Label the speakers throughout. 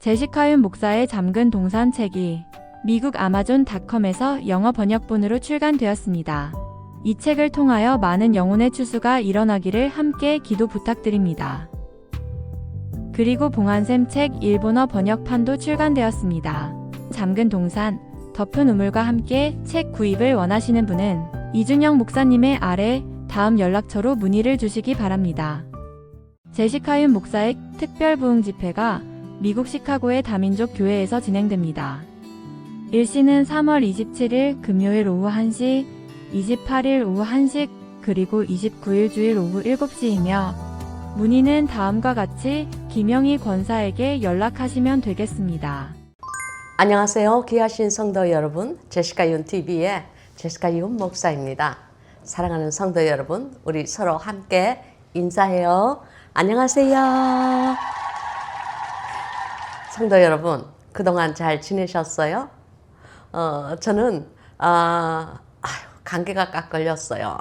Speaker 1: 제시카 윤 목사의 잠근 동산 책이 미국 아마존닷컴에서 영어 번역본으로 출간되었습니다. 이 책을 통하여 많은 영혼의 추수가 일어나기를 함께 기도 부탁드립니다. 그리고 봉한샘 책 일본어 번역판도 출간되었습니다. 잠근 동산, 덮은 우물과 함께 책 구입을 원하시는 분은 이준영 목사님의 아래 다음 연락처로 문의를 주시기 바랍니다. 제시카 윤 목사의 특별 부흥 집회가 미국 시카고의 다민족 교회에서 진행됩니다. 일시는 3월 27일 금요일 오후 1시, 28일 오후 1시, 그리고 29일 주일 오후 7시이며 문의는 다음과 같이 김영희 권사에게 연락하시면 되겠습니다.
Speaker 2: 안녕하세요. 귀하신 성도 여러분, 제시카 윤 TV의 제시카 윤 목사입니다. 사랑하는 성도 여러분, 우리 서로 함께 인사해요. 안녕하세요. 성도 여러분, 그동안 잘 지내셨어요? 저는 감기가 딱 걸렸어요.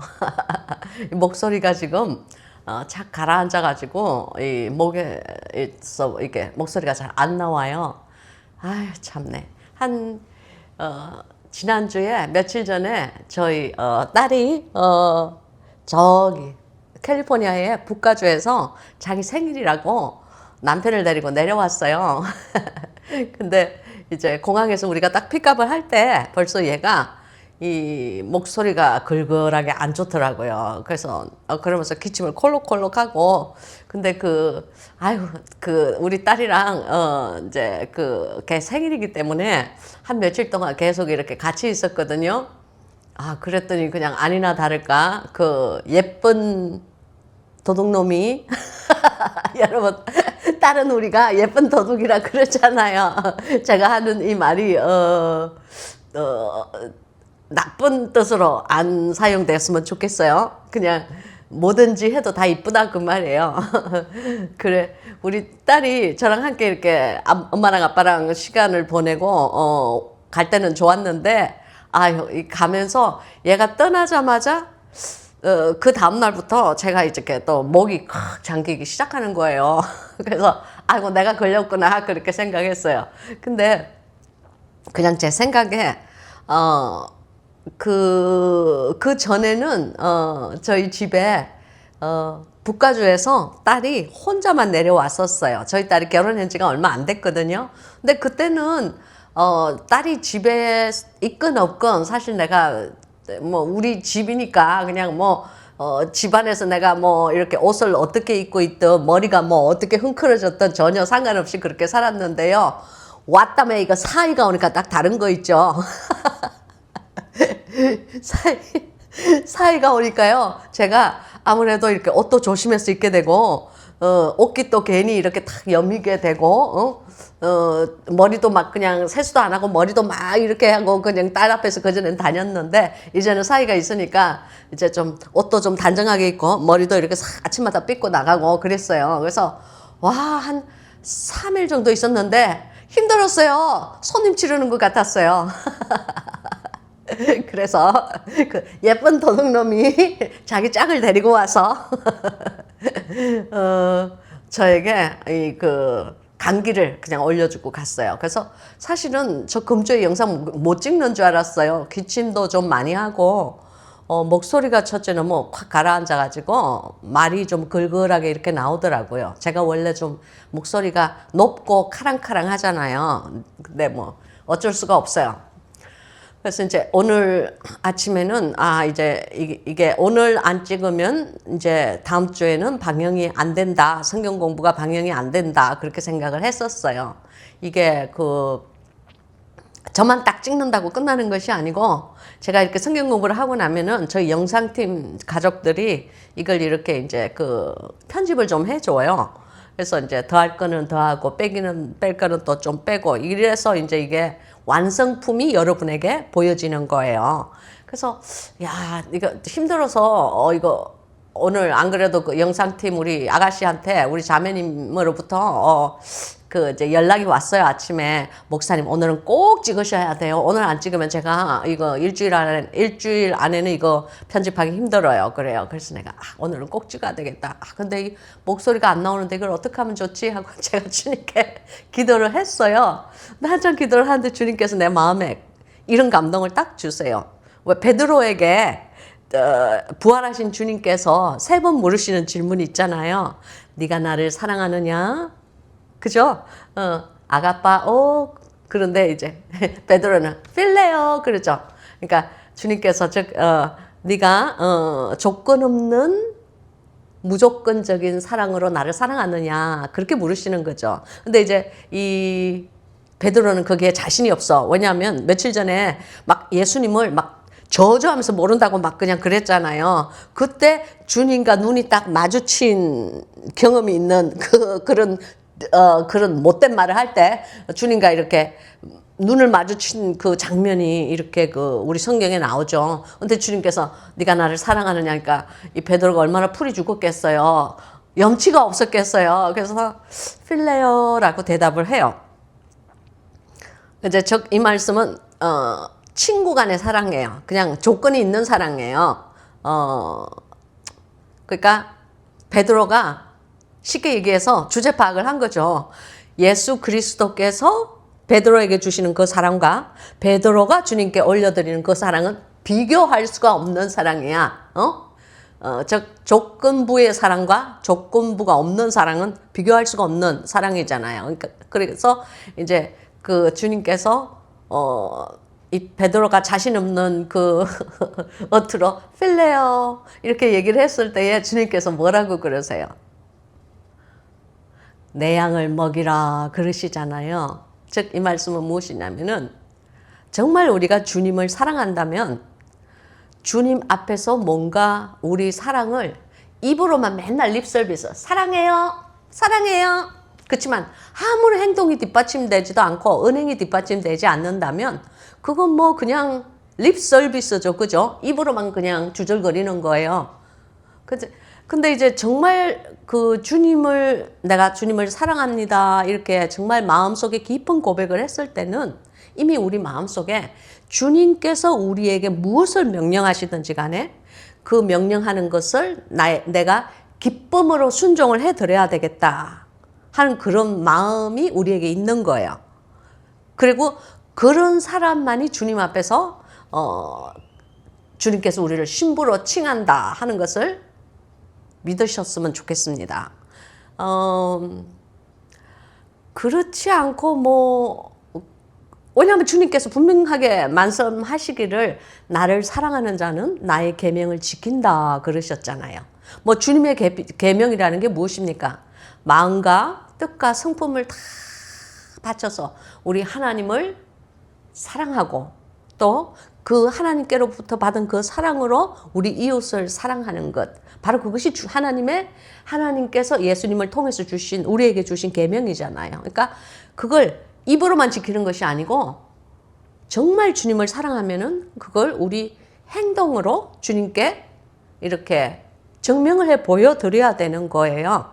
Speaker 2: 목소리가 지금 착 가라앉아가지고 이 목에 있어 이게 목소리가 잘 안 나와요. 아유 참네. 지난주에 며칠 전에 저희 딸이 저기 캘리포니아의 북가주에서 자기 생일이라고 남편을 데리고 내려왔어요. 근데 이제 공항에서 우리가 딱 픽업을 할 때 벌써 얘가 이 목소리가 글글하게 안 좋더라고요. 그래서 그러면서 기침을 콜록콜록하고, 근데 우리 딸이랑 이제 걔 생일이기 때문에 한 며칠 동안 계속 이렇게 같이 있었거든요. 그랬더니 그냥 아니나 다를까 그 예쁜 도둑놈이 여러분, 딸은 우리가 예쁜 도둑이라 그러잖아요. 제가 하는 이 말이 나쁜 뜻으로 안 사용됐으면 좋겠어요. 그냥 뭐든지 해도 다 이쁘다 그 말이에요. 그래, 우리 딸이 저랑 함께 이렇게 엄마랑 아빠랑 시간을 보내고 갈 때는 좋았는데 가면서 얘가 떠나자마자 그 다음날부터 제가 이렇게 또 목이 콱 잠기기 시작하는 거예요. 그래서 아이고 내가 걸렸구나 그렇게 생각했어요. 근데 그냥 제 생각에 그 전에는 저희 집에 북가주에서 딸이 혼자만 내려왔었어요. 저희 딸이 결혼한 지가 얼마 안 됐거든요. 근데 그때는 딸이 집에 있건 없건 사실 내가 우리 집이니까 그냥 집안에서 내가 이렇게 옷을 어떻게 입고 있든 머리가 어떻게 흥크러졌든 전혀 상관없이 그렇게 살았는데요. 왔다며 이거 사이가 오니까 딱 다른 거 있죠. 사이가 오니까요. 제가 아무래도 이렇게 옷도 조심해서 입게 되고, 옷깃도 괜히 이렇게 탁 여미게 되고, 머리도 막 그냥 세수도 안 하고 머리도 막 이렇게 하고 그냥 딸 앞에서 그전엔 다녔는데, 이제는 사이가 있으니까 이제 좀 옷도 좀 단정하게 입고 머리도 이렇게 아침마다 빗고 나가고 그랬어요. 그래서 한 3일 정도 있었는데 힘들었어요. 손님 치르는 것 같았어요. 그래서 그 예쁜 도둑놈이 자기 짝을 데리고 와서 저에게 감기를 그냥 올려주고 갔어요. 그래서 사실은 저 금주에 영상 못 찍는 줄 알았어요. 기침도 좀 많이 하고 목소리가 첫째 너무 확 가라앉아가지고 말이 좀 글글하게 이렇게 나오더라고요. 제가 원래 좀 목소리가 높고 카랑카랑 하잖아요. 근데 어쩔 수가 없어요. 그래서 이제 오늘 아침에는 이제 이게 오늘 안 찍으면 이제 다음 주에는 방영이 안 된다. 성경 공부가 방영이 안 된다. 그렇게 생각을 했었어요. 이게 저만 딱 찍는다고 끝나는 것이 아니고 제가 이렇게 성경 공부를 하고 나면은 저희 영상팀 가족들이 이걸 이렇게 이제 편집을 좀 해줘요. 그래서 이제 더할 거는 더하고 뺄 거는 또 좀 빼고 이래서 이제 이게 완성품이 여러분에게 보여지는 거예요. 그래서 이거 힘들어서 이거 오늘 안 그래도 그 영상팀 우리 아가씨한테 우리 자매님으로부터 그 이제 연락이 왔어요. 아침에 목사님 오늘은 꼭 찍으셔야 돼요. 오늘 안 찍으면 제가 이거 일주일 안에는 이거 편집하기 힘들어요. 그래요. 그래서 내가 오늘은 꼭 찍어야 되겠다. 근데 이 목소리가 안 나오는데 이걸 어떻게 하면 좋지 하고 제가 주님께 기도를 했어요. 한참 기도를 하는데 주님께서 내 마음에 이런 감동을 딱 주세요. 왜 베드로에게 부활하신 주님께서 3번 물으시는 질문이 있잖아요. 네가 나를 사랑하느냐? 그죠? 아가빠, 그런데 이제 베드로는 필레요, 그러죠. 그러니까 주님께서 네가 조건 없는 무조건적인 사랑으로 나를 사랑하느냐 그렇게 물으시는 거죠. 근데 이제 이 베드로는 거기에 자신이 없어. 왜냐하면 며칠 전에 막 예수님을 막 저주하면서 모른다고 막 그냥 그랬잖아요. 그때 주님과 눈이 딱 마주친 경험이 있는 그런 못된 말을 할 때 주님과 이렇게 눈을 마주친 그 장면이 이렇게 우리 성경에 나오죠. 근데 주님께서 네가 나를 사랑하느냐니까 이 베드로가 얼마나 풀이 죽었겠어요. 염치가 없었겠어요. 그래서 필레요라고 대답을 해요. 이제 이 말씀은 친구 간의 사랑이에요. 그냥 조건이 있는 사랑이에요. 그러니까 베드로가 쉽게 얘기해서 주제 파악을 한 거죠. 예수 그리스도께서 베드로에게 주시는 그 사랑과 베드로가 주님께 올려드리는 그 사랑은 비교할 수가 없는 사랑이야. 즉 조건부의 사랑과 조건부가 없는 사랑은 비교할 수가 없는 사랑이잖아요. 그러니까 그래서 이제 그 주님께서 이 베드로가 자신 없는 그 어투로 필레요 이렇게 얘기를 했을 때에 주님께서 뭐라고 그러세요? 내 양을 먹이라 그러시잖아요. 즉 이 말씀은 무엇이냐면은 정말 우리가 주님을 사랑한다면 주님 앞에서 뭔가 우리 사랑을 입으로만 맨날 립서비스 사랑해요 사랑해요 그렇지만 아무런 행동이 뒷받침되지도 않고 은행이 뒷받침되지 않는다면 그건 뭐 그냥 립서비스죠. 그죠? 입으로만 그냥 주절거리는 거예요. 근데 이제 정말 내가 주님을 사랑합니다. 이렇게 정말 마음속에 깊은 고백을 했을 때는 이미 우리 마음속에 주님께서 우리에게 무엇을 명령하시든지 간에 그 명령하는 것을 내가 기쁨으로 순종을 해드려야 되겠다 하는 그런 마음이 우리에게 있는 거예요. 그리고 그런 사람만이 주님 앞에서 주님께서 우리를 신부로 칭한다 하는 것을 믿으셨으면 좋겠습니다. 그렇지 않고 왜냐하면 주님께서 분명하게 말씀하시기를 나를 사랑하는 자는 나의 계명을 지킨다 그러셨잖아요. 뭐 주님의 계명이라는 게 무엇입니까? 마음과 뜻과 성품을 다 바쳐서 우리 하나님을 사랑하고 또 그 하나님께로부터 받은 그 사랑으로 우리 이웃을 사랑하는 것. 바로 그것이 하나님께서 예수님을 통해서 우리에게 주신 계명이잖아요. 그러니까 그걸 입으로만 지키는 것이 아니고 정말 주님을 사랑하면은 그걸 우리 행동으로 주님께 이렇게 증명을 해 보여드려야 되는 거예요.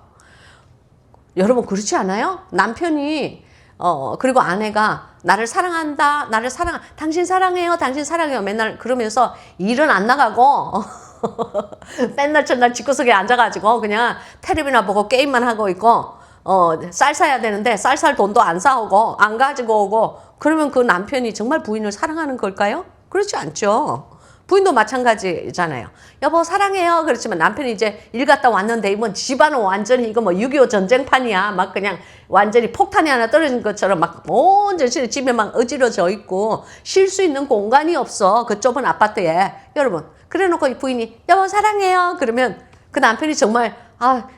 Speaker 2: 여러분 그렇지 않아요? 남편이 그리고 아내가 나를 사랑한다, 당신 사랑해요, 당신 사랑해요. 맨날 그러면서 일은 안 나가고, 맨날 첫날 집구석에 앉아가지고 그냥 텔레비나 보고 게임만 하고 있고, 쌀 사야 되는데 쌀 돈도 안 사오고, 안 가지고 오고, 그러면 그 남편이 정말 부인을 사랑하는 걸까요? 그렇지 않죠. 부인도 마찬가지잖아요. 여보 사랑해요. 그렇지만 남편이 이제 일 갔다 왔는데 이번 집안은 완전히 이거 뭐 6.25 전쟁판이야. 막 그냥 완전히 폭탄이 하나 떨어진 것처럼 막 온 집에 막 어지러져 있고 쉴 수 있는 공간이 없어. 그 좁은 아파트에. 여러분 그래 놓고 이 부인이 여보 사랑해요. 그러면 그 남편이 정말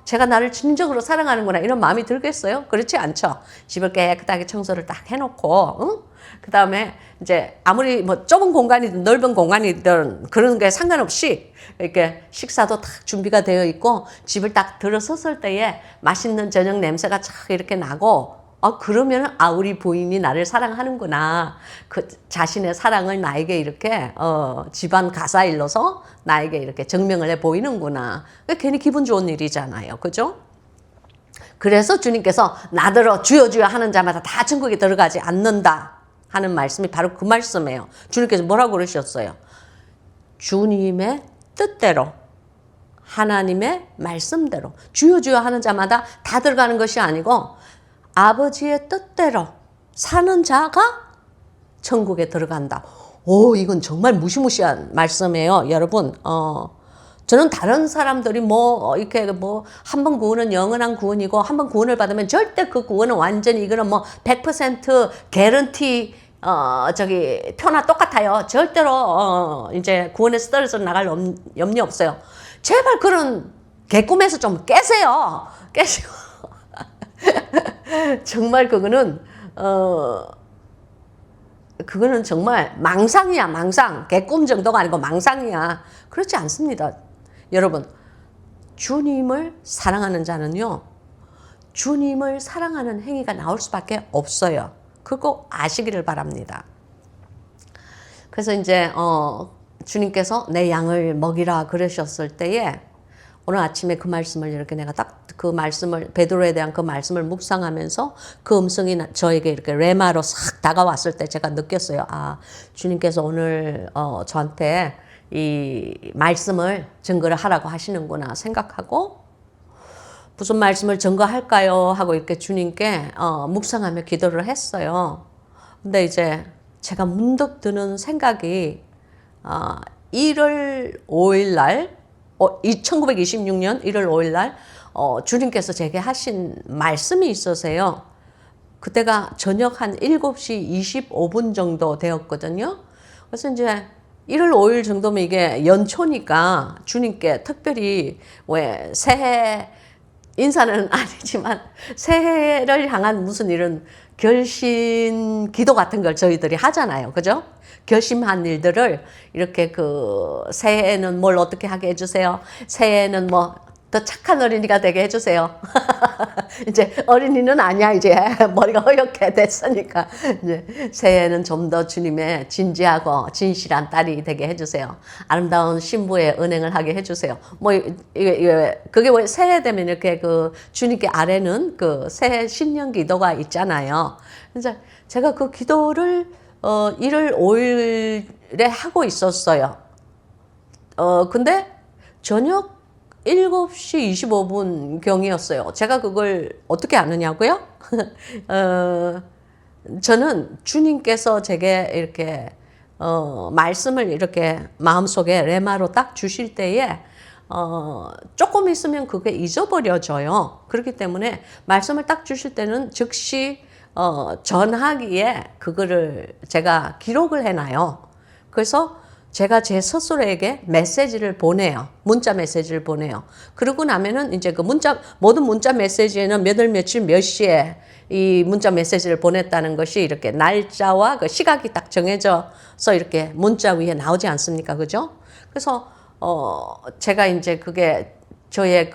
Speaker 2: 제가 나를 진정으로 사랑하는구나 이런 마음이 들겠어요? 그렇지 않죠. 집을 깨끗하게 청소를 딱 해놓고 응? 그 다음에 이제 아무리 뭐 좁은 공간이든 넓은 공간이든 그런 게 상관없이 이렇게 식사도 딱 준비가 되어 있고 집을 딱 들어섰을 때에 맛있는 저녁 냄새가 쫙 이렇게 나고 그러면 우리 부인이 나를 사랑하는구나. 그 자신의 사랑을 나에게 이렇게 집안 가사일로서 나에게 이렇게 증명을 해 보이는구나. 괜히 기분 좋은 일이잖아요. 그죠? 그래서 주님께서 나더러 주여 주여 하는 자마다 다 천국에 들어가지 않는다 하는 말씀이 바로 그 말씀이에요. 주님께서 뭐라고 그러셨어요? 주님의 뜻대로, 하나님의 말씀대로 주여 주여 하는 자마다 다 들어가는 것이 아니고 아버지의 뜻대로 사는 자가 천국에 들어간다. 오, 이건 정말 무시무시한 말씀이에요, 여러분. 저는 다른 사람들이 이렇게 한 번 구원은 영원한 구원이고 한 번 구원을 받으면 절대 그 구원은 완전히 이거는 100% 개런티 표나 똑같아요. 절대로 이제 구원에서 떨어져 나갈 염려 없어요. 제발 그런 개꿈에서 좀 깨세요. 깨시고 정말 그거는 정말 망상이야, 망상. 개꿈 정도가 아니고 망상이야. 그렇지 않습니다. 여러분, 주님을 사랑하는 자는요, 주님을 사랑하는 행위가 나올 수밖에 없어요. 그거 아시기를 바랍니다. 그래서 이제 주님께서 내 양을 먹이라 그러셨을 때에 오늘 아침에 그 말씀을 이렇게 내가 딱 그 말씀을, 베드로에 대한 그 말씀을 묵상하면서 그 음성이 저에게 이렇게 레마로 싹 다가왔을 때 제가 느꼈어요. 아, 주님께서 오늘 저한테 이 말씀을 증거를 하라고 하시는구나 생각하고, 무슨 말씀을 증거할까요? 하고 이렇게 주님께 묵상하며 기도를 했어요. 근데 이제 제가 문득 드는 생각이 1월 5일 날 1926년 1월 5일 날 주님께서 제게 하신 말씀이 있어서요. 그때가 저녁 한 7시 25분 정도 되었거든요. 그래서 이제 1월 5일 정도면 이게 연초니까 주님께 특별히 왜 새해 인사는 아니지만 새해를 향한 무슨 이런 결심 기도 같은 걸 저희들이 하잖아요. 그죠? 결심한 일들을 이렇게 새해에는 뭘 어떻게 하게 해주세요. 새해에는 더 착한 어린이가 되게 해주세요. 이제 어린이는 아니야. 이제 머리가 허옇게 됐으니까. 이제 새해에는 좀 더 주님의 진지하고 진실한 딸이 되게 해주세요. 아름다운 신부의 은행을 하게 해주세요. 그게 왜 새해 되면 이렇게 주님께 아래는 새해 신년 기도가 있잖아요. 그래서 제가 그 기도를 1월 5일에 하고 있었어요. 근데 저녁 7시 25분 경이었어요. 제가 그걸 어떻게 아느냐고요? 저는 주님께서 제게 이렇게 말씀을 이렇게 마음속에 레마로 딱 주실 때에 조금 있으면 그게 잊어버려져요. 그렇기 때문에 말씀을 딱 주실 때는 즉시 전하기에 그거를 제가 기록을 해놔요. 그래서 제가 제 스스로에게 메시지를 보내요. 문자 메시지를 보내요. 그러고 나면은 이제 모든 문자 메시지에는 몇 월 며칠 몇 시에 이 문자 메시지를 보냈다는 것이 이렇게 날짜와 그 시각이 딱 정해져서 이렇게 문자 위에 나오지 않습니까? 그죠? 그래서, 제가 이제 그게 저의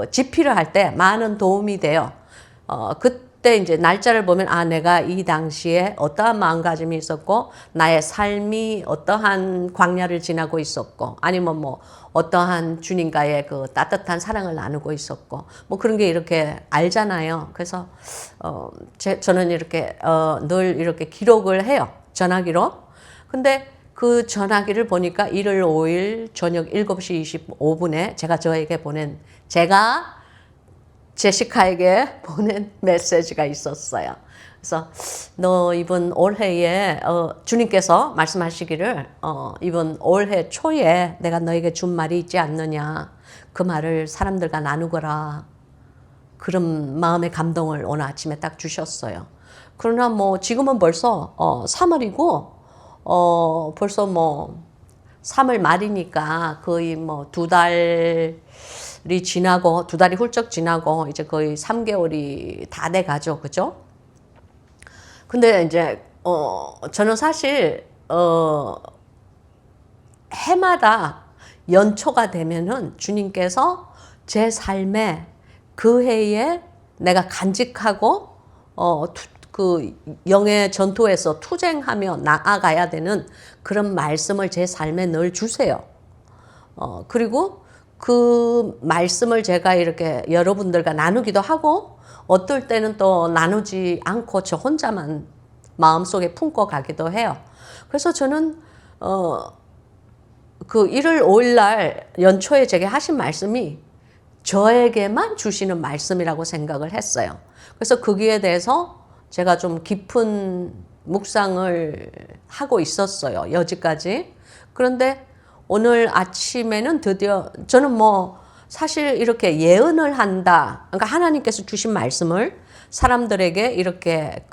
Speaker 2: 집필을 할 때 많은 도움이 돼요. 그때 이제 날짜를 보면 내가 이 당시에 어떠한 마음가짐이 있었고 나의 삶이 어떠한 광야를 지나고 있었고 아니면 어떠한 주님과의 따뜻한 사랑을 나누고 있었고 그런 게 이렇게 알잖아요. 그래서 저는 이렇게 늘 이렇게 기록을 해요. 전화기로. 근데 그 전화기를 보니까 1월 5일 저녁 7시 25분에 제가 제시카에게 보낸 메시지가 있었어요. 그래서 너 이번 올해에 주님께서 말씀하시기를 이번 올해 초에 내가 너에게 준 말이 있지 않느냐. 그 말을 사람들과 나누거라. 그런 마음의 감동을 오늘 아침에 딱 주셨어요. 그러나 지금은 벌써 3월이고 벌써 3월 말이니까 거의 2달이 지나고 2달이 훌쩍 지나고 이제 거의 3개월이 다 돼 가죠. 그죠? 근데 이제 저는 사실 해마다 연초가 되면은 주님께서 제 삶에 그 해에 내가 간직하고 영의 전투에서 투쟁하며 나아가야 되는 그런 말씀을 제 삶에 늘 주세요. 그리고 그 말씀을 제가 이렇게 여러분들과 나누기도 하고 어떨 때는 또 나누지 않고 저 혼자만 마음속에 품고 가기도 해요. 그래서 저는 그 1월 5일 날 연초에 제게 하신 말씀이 저에게만 주시는 말씀이라고 생각을 했어요. 그래서 거기에 대해서 제가 좀 깊은 묵상을 하고 있었어요. 여지까지. 그런데 오늘 아침에는 드디어 저는 뭐 사실 이렇게 예언을 한다. 그러니까 하나님께서 주신 말씀을 사람들에게 이렇게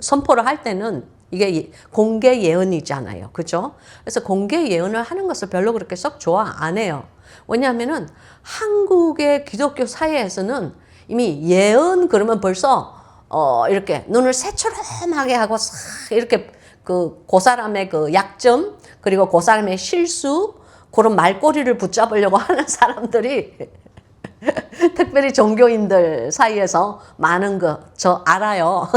Speaker 2: 선포를 할 때는 이게 공개 예언이잖아요. 그죠? 그래서 공개 예언을 하는 것을 별로 그렇게 썩 좋아 안 해요. 왜냐하면은 한국의 기독교 사회에서는 이미 예언 그러면 벌써 이렇게 눈을 새초롬하게 하고 싹 이렇게 그 사람의 그 약점 그리고 그 사람의 실수 그런 말꼬리를 붙잡으려고 하는 사람들이 특별히 종교인들 사이에서 많은 거 저 알아요.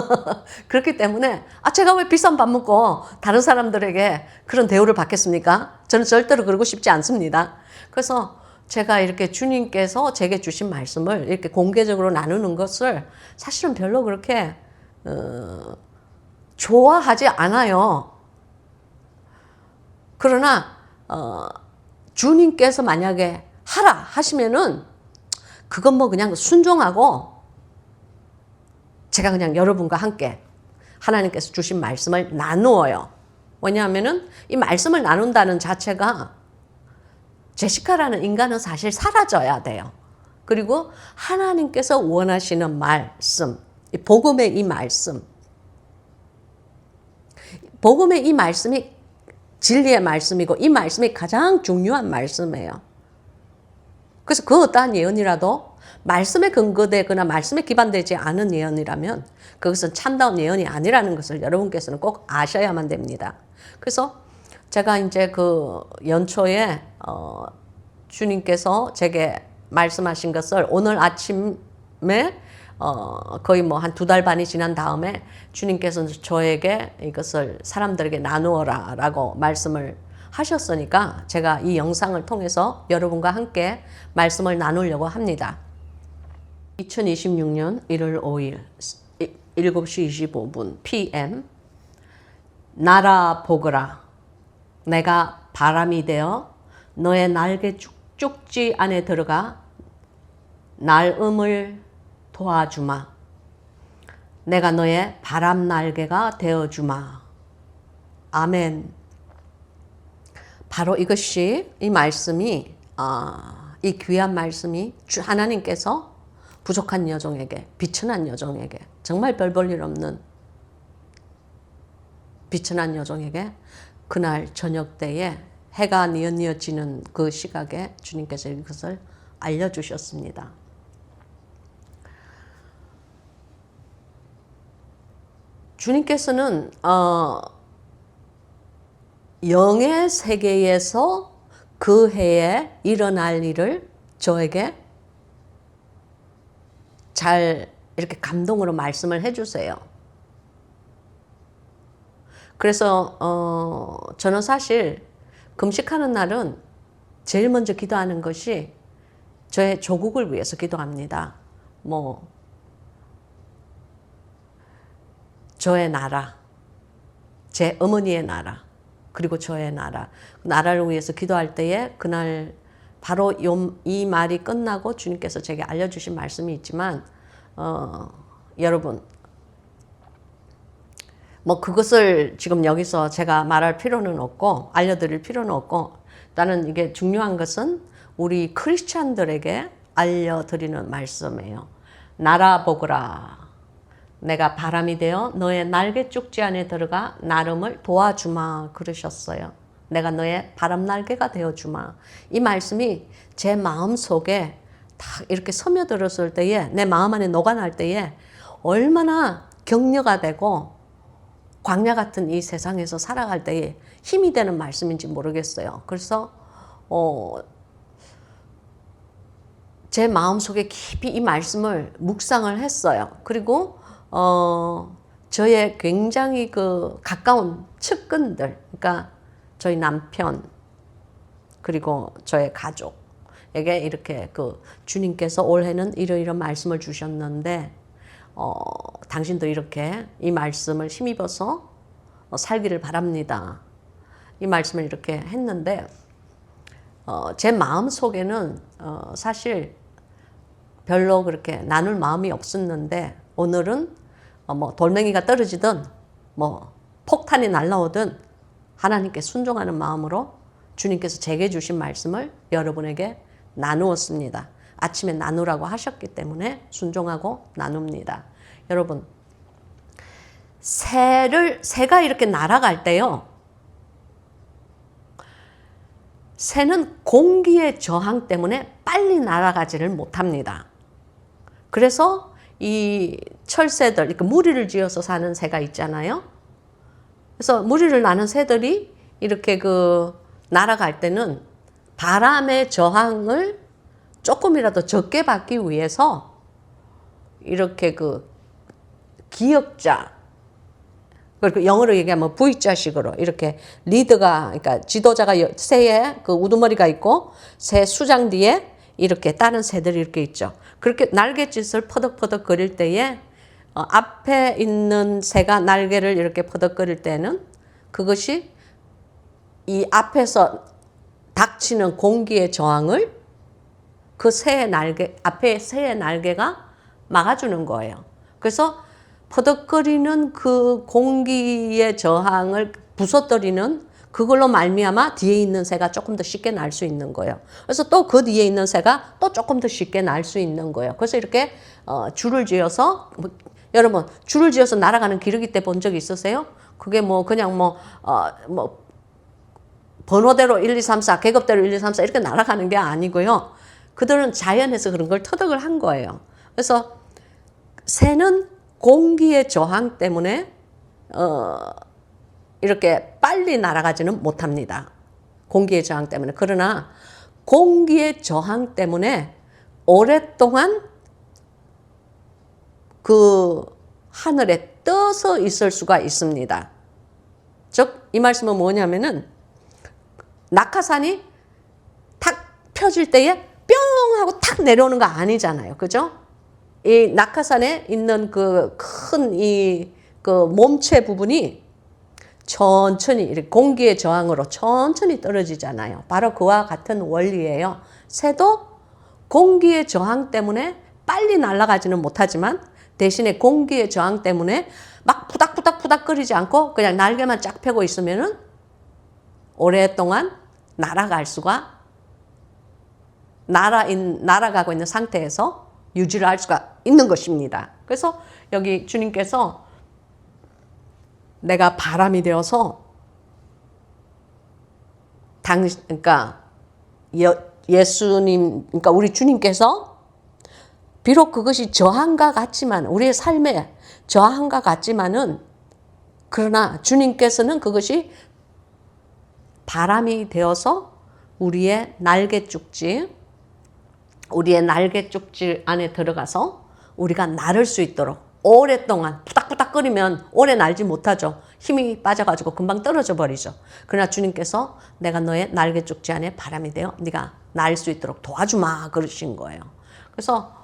Speaker 2: 그렇기 때문에 제가 왜 비싼 밥 먹고 다른 사람들에게 그런 대우를 받겠습니까? 저는 절대로 그러고 싶지 않습니다. 그래서 제가 이렇게 주님께서 제게 주신 말씀을 이렇게 공개적으로 나누는 것을 사실은 별로 그렇게 좋아하지 않아요. 그러나 주님께서 만약에 하라 하시면은 그건 뭐 그냥 순종하고 제가 그냥 여러분과 함께 하나님께서 주신 말씀을 나누어요. 왜냐하면은 이 말씀을 나눈다는 자체가 제시카라는 인간은 사실 사라져야 돼요. 그리고 하나님께서 원하시는 말씀, 복음의 이 말씀, 복음의 이 말씀이 진리의 말씀이고 이 말씀이 가장 중요한 말씀이에요. 그래서 그 어떠한 예언이라도 말씀에 근거되거나 말씀에 기반되지 않은 예언이라면 그것은 참다운 예언이 아니라는 것을 여러분께서는 꼭 아셔야만 됩니다. 그래서 제가 이제 그 연초에 주님께서 제게 말씀하신 것을 오늘 아침에 거의 뭐 한 2달 반이 지난 다음에 주님께서 저에게 이것을 사람들에게 나누어라 라고 말씀을 하셨으니까 제가 이 영상을 통해서 여러분과 함께 말씀을 나누려고 합니다. 2026년 1월 5일 7시 25분 PM 나라 보거라 내가 바람이 되어 너의 날개 쭉지 안에 들어가 날음을 도와주마. 내가 너의 바람 날개가 되어주마. 아멘. 바로 이것이 이 말씀이 이 귀한 말씀이 하나님께서 부족한 여종에게 비천한 여종에게 정말 별 볼 일 없는 비천한 여종에게 그날 저녁 때에 해가 뉘엿뉘엿지는 그 시각에 주님께서 이것을 알려주셨습니다. 주님께서는 영의 세계에서 그 해에 일어날 일을 저에게 잘 이렇게 감동으로 말씀을 해주세요. 그래서 저는 사실 금식하는 날은 제일 먼저 기도하는 것이 저의 조국을 위해서 기도합니다. 뭐 저의 나라, 제 어머니의 나라, 그리고 저의 나라, 나라를 위해서 기도할 때에 그날 바로 이 말이 끝나고 주님께서 제게 알려주신 말씀이 있지만 여러분 뭐 그것을 지금 여기서 제가 말할 필요는 없고 알려드릴 필요는 없고 나는 이게 중요한 것은 우리 크리스찬들에게 알려드리는 말씀이에요. 나라 보거라. 내가 바람이 되어 너의 날개 쪽지 안에 들어가 나름을 도와주마 그러셨어요. 내가 너의 바람 날개가 되어주마. 이 말씀이 제 마음속에 딱 이렇게 스며들었을 때에 내 마음 안에 녹아날 때에 얼마나 격려가 되고 광야 같은 이 세상에서 살아갈 때에 힘이 되는 말씀인지 모르겠어요. 그래서 제 마음속에 깊이 이 말씀을 묵상을 했어요. 그리고 저의 굉장히 그 가까운 측근들, 그러니까 저희 남편 그리고 저의 가족에게 이렇게 그 주님께서 올해는 이러이러한 말씀을 주셨는데 당신도 이렇게 이 말씀을 힘입어서 살기를 바랍니다. 이 말씀을 이렇게 했는데 제 마음 속에는 사실 별로 그렇게 나눌 마음이 없었는데 오늘은 뭐 돌멩이가 떨어지든 뭐 폭탄이 날라오든 하나님께 순종하는 마음으로 주님께서 제게 주신 말씀을 여러분에게 나누었습니다. 아침에 나누라고 하셨기 때문에 순종하고 나눕니다. 여러분, 새가 이렇게 날아갈 때요. 새는 공기의 저항 때문에 빨리 날아가지를 못합니다. 그래서 이 철새들, 그러니까 무리를 지어서 사는 새가 있잖아요. 그래서 무리를 나는 새들이 이렇게 날아갈 때는 바람의 저항을 조금이라도 적게 받기 위해서 이렇게 기역자, 그리고 영어로 얘기하면 V자식으로 이렇게 리드가, 그러니까 지도자가 새의 우두머리가 있고 새 수장 뒤에 이렇게 다른 새들이 이렇게 있죠. 그렇게 날갯짓을 퍼덕퍼덕 거릴 때에 앞에 있는 새가 날개를 이렇게 퍼덕거릴 때는 그것이 이 앞에서 닥치는 공기의 저항을 그 새의 날개, 앞에 새의 날개가 막아주는 거예요. 그래서 퍼덕거리는 그 공기의 저항을 부서뜨리는 그걸로 말미암아 뒤에 있는 새가 조금 더 쉽게 날 수 있는 거예요. 그래서 또 그 뒤에 있는 새가 또 조금 더 쉽게 날 수 있는 거예요. 그래서 이렇게 줄을 지어서 여러분 줄을 지어서 날아가는 기러기 때 본 적 있으세요? 그게 그냥 번호대로 1, 2, 3, 4 계급대로 1, 2, 3, 4 이렇게 날아가는 게 아니고요. 그들은 자연에서 그런 걸 터득을 한 거예요. 그래서 새는 공기의 저항 때문에 이렇게 빨리 날아가지는 못합니다. 공기의 저항 때문에. 그러나 공기의 저항 때문에 오랫동안 그 하늘에 떠서 있을 수가 있습니다. 즉, 이 말씀은 뭐냐면은 낙하산이 탁 펴질 때에 뿅 하고 탁 내려오는 거 아니잖아요. 그죠? 이 낙하산에 있는 큰 몸체 부분이 천천히 이렇게 공기의 저항으로 천천히 떨어지잖아요. 바로 그와 같은 원리예요. 새도 공기의 저항 때문에 빨리 날아가지는 못하지만 대신에 공기의 저항 때문에 막 푸닥푸닥푸닥거리지 않고 그냥 날개만 쫙 펴고 있으면은 오랫동안 날아갈 수가 날아가고 있는 상태에서 유지를 할 수가 있는 것입니다. 그래서 여기 주님께서 내가 바람이 되어서 그러니까 예수님, 그러니까 우리 주님께서 비록 그것이 저항과 같지만 우리의 삶에 저항과 같지만은 그러나 주님께서는 그것이 바람이 되어서 우리의 날개죽지 안에 들어가서 우리가 나를 수 있도록 오랫동안 푸닥푸닥거리면 오래 날지 못하죠. 힘이 빠져가지고 금방 떨어져 버리죠. 그러나 주님께서 내가 너의 날개죽지 안에 바람이 되어 네가 날 수 있도록 도와주마 그러신 거예요. 그래서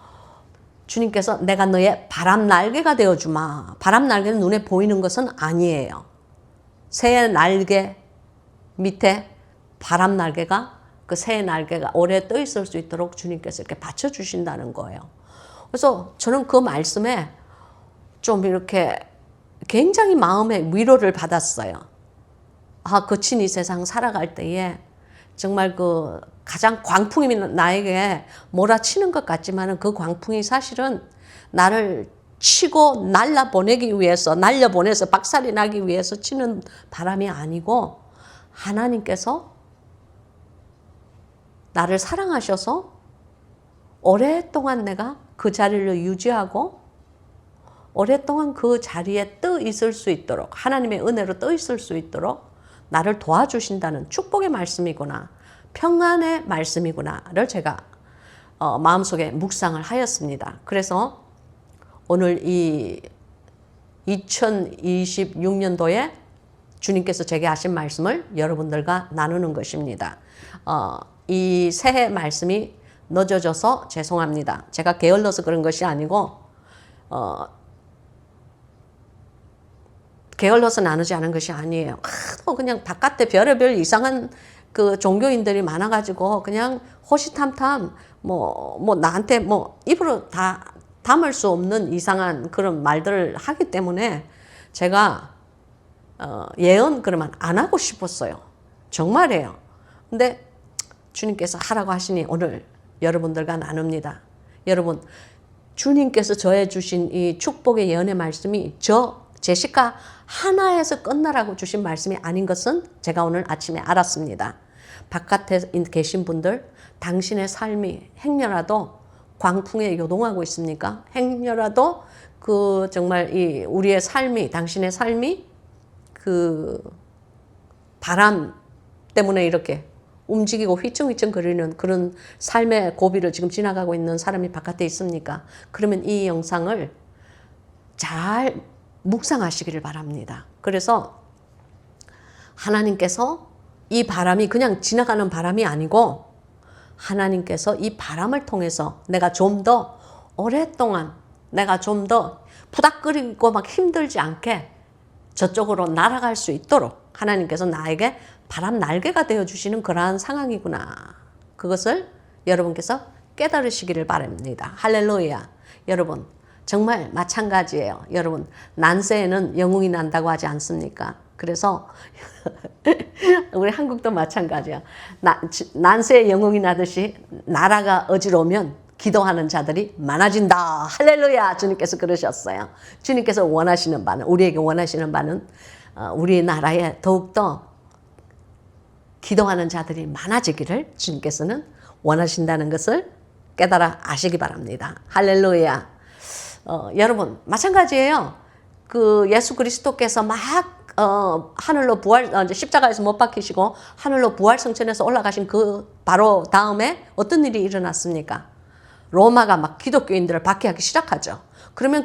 Speaker 2: 주님께서 내가 너의 바람 날개가 되어주마. 바람 날개는 눈에 보이는 것은 아니에요. 새의 날개 밑에 바람 날개가 그 새의 날개가 오래 떠 있을 수 있도록 주님께서 이렇게 받쳐주신다는 거예요. 그래서 저는 그 말씀에 좀 이렇게 굉장히 마음의 위로를 받았어요. 거친 이 세상 살아갈 때에 정말 가장 광풍이 나에게 몰아치는 것 같지만 그 광풍이 사실은 나를 치고 날려보내서 박살이 나기 위해서 치는 바람이 아니고 하나님께서 나를 사랑하셔서 오랫동안 내가 그 자리를 유지하고 오랫동안 그 자리에 떠 있을 수 있도록 하나님의 은혜로 떠 있을 수 있도록 나를 도와주신다는 축복의 말씀이구나, 평안의 말씀이구나를 제가 마음속에 묵상을 하였습니다. 그래서 오늘 이 2026년도에 주님께서 제게 하신 말씀을 여러분들과 나누는 것입니다. 이 새해 말씀이 늦어져서 죄송합니다. 제가 게을러서 그런 것이 아니고 게을러서 나누지 않은 것이 아니에요. 하도 그냥 바깥에 별의별 이상한 그 종교인들이 많아가지고 그냥 호시탐탐 뭐 나한테 뭐 입으로 다 담을 수 없는 이상한 그런 말들을 하기 때문에 제가 예언 그러면 안 하고 싶었어요. 정말이에요. 근데 주님께서 하라고 하시니 오늘 여러분들과 나눕니다. 여러분, 주님께서 저에 주신 이 축복의 예언의 말씀이 제시카 하나에서 끝나라고 주신 말씀이 아닌 것은 제가 오늘 아침에 알았습니다. 바깥에 계신 분들, 당신의 삶이 행여라도 광풍에 요동하고 있습니까? 행여라도 그 정말 이 우리의 삶이, 당신의 삶이 그 바람 때문에 이렇게 움직이고 휘청휘청 거리는 그런 삶의 고비를 지금 지나가고 있는 사람이 바깥에 있습니까? 그러면 이 영상을 잘 묵상하시기를 바랍니다. 그래서 하나님께서 이 바람이 그냥 지나가는 바람이 아니고 하나님께서 이 바람을 통해서 내가 좀 더 오랫동안 내가 좀 더 부닥거리고 막 힘들지 않게 저쪽으로 날아갈 수 있도록 하나님께서 나에게 바람 날개가 되어주시는 그러한 상황이구나. 그것을 여러분께서 깨달으시기를 바랍니다. 할렐루야. 여러분, 정말 마찬가지예요. 여러분, 난세에는 영웅이 난다고 하지 않습니까? 그래서 우리 한국도 마찬가지야. 난세에 영웅이 나듯이 나라가 어지러우면 기도하는 자들이 많아진다. 할렐루야. 주님께서 그러셨어요. 주님께서 원하시는 바는, 우리에게 원하시는 바는 우리 나라에 더욱더 기도하는 자들이 많아지기를 주님께서는 원하신다는 것을 깨달아 아시기 바랍니다. 할렐루야. 여러분, 마찬가지예요. 그 예수 그리스도께서 막 하늘로 이제 십자가에서 못 박히시고 하늘로 부활 성천에서 올라가신 그 바로 다음에 어떤 일이 일어났습니까? 로마가 막 기독교인들을 박해하기 시작하죠. 그러면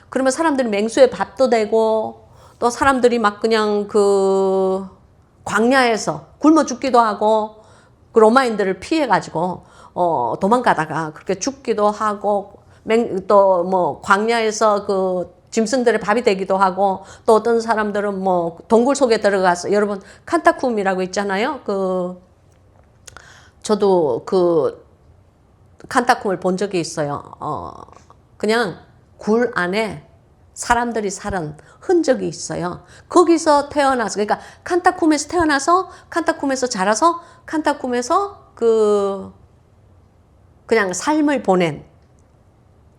Speaker 2: 그러면 사람들이 맹수의 밥도 되고 또 사람들이 막 그냥 그 광야에서 굶어 죽기도 하고 그 로마인들을 피해가지고 도망가다가 그렇게 죽기도 하고 또 뭐 광야에서 그 짐승들의 밥이 되기도 하고 또 어떤 사람들은 뭐 동굴 속에 들어가서 여러분 칸타쿰이라고 있잖아요. 저도 그 칸타쿰을 본 적이 있어요. 그냥 굴 안에 사람들이 살은 흔적이 있어요. 거기서 태어나서 그러니까 칸타쿰에서 태어나서 칸타쿰에서 자라서 칸타쿰에서 그냥 삶을 보낸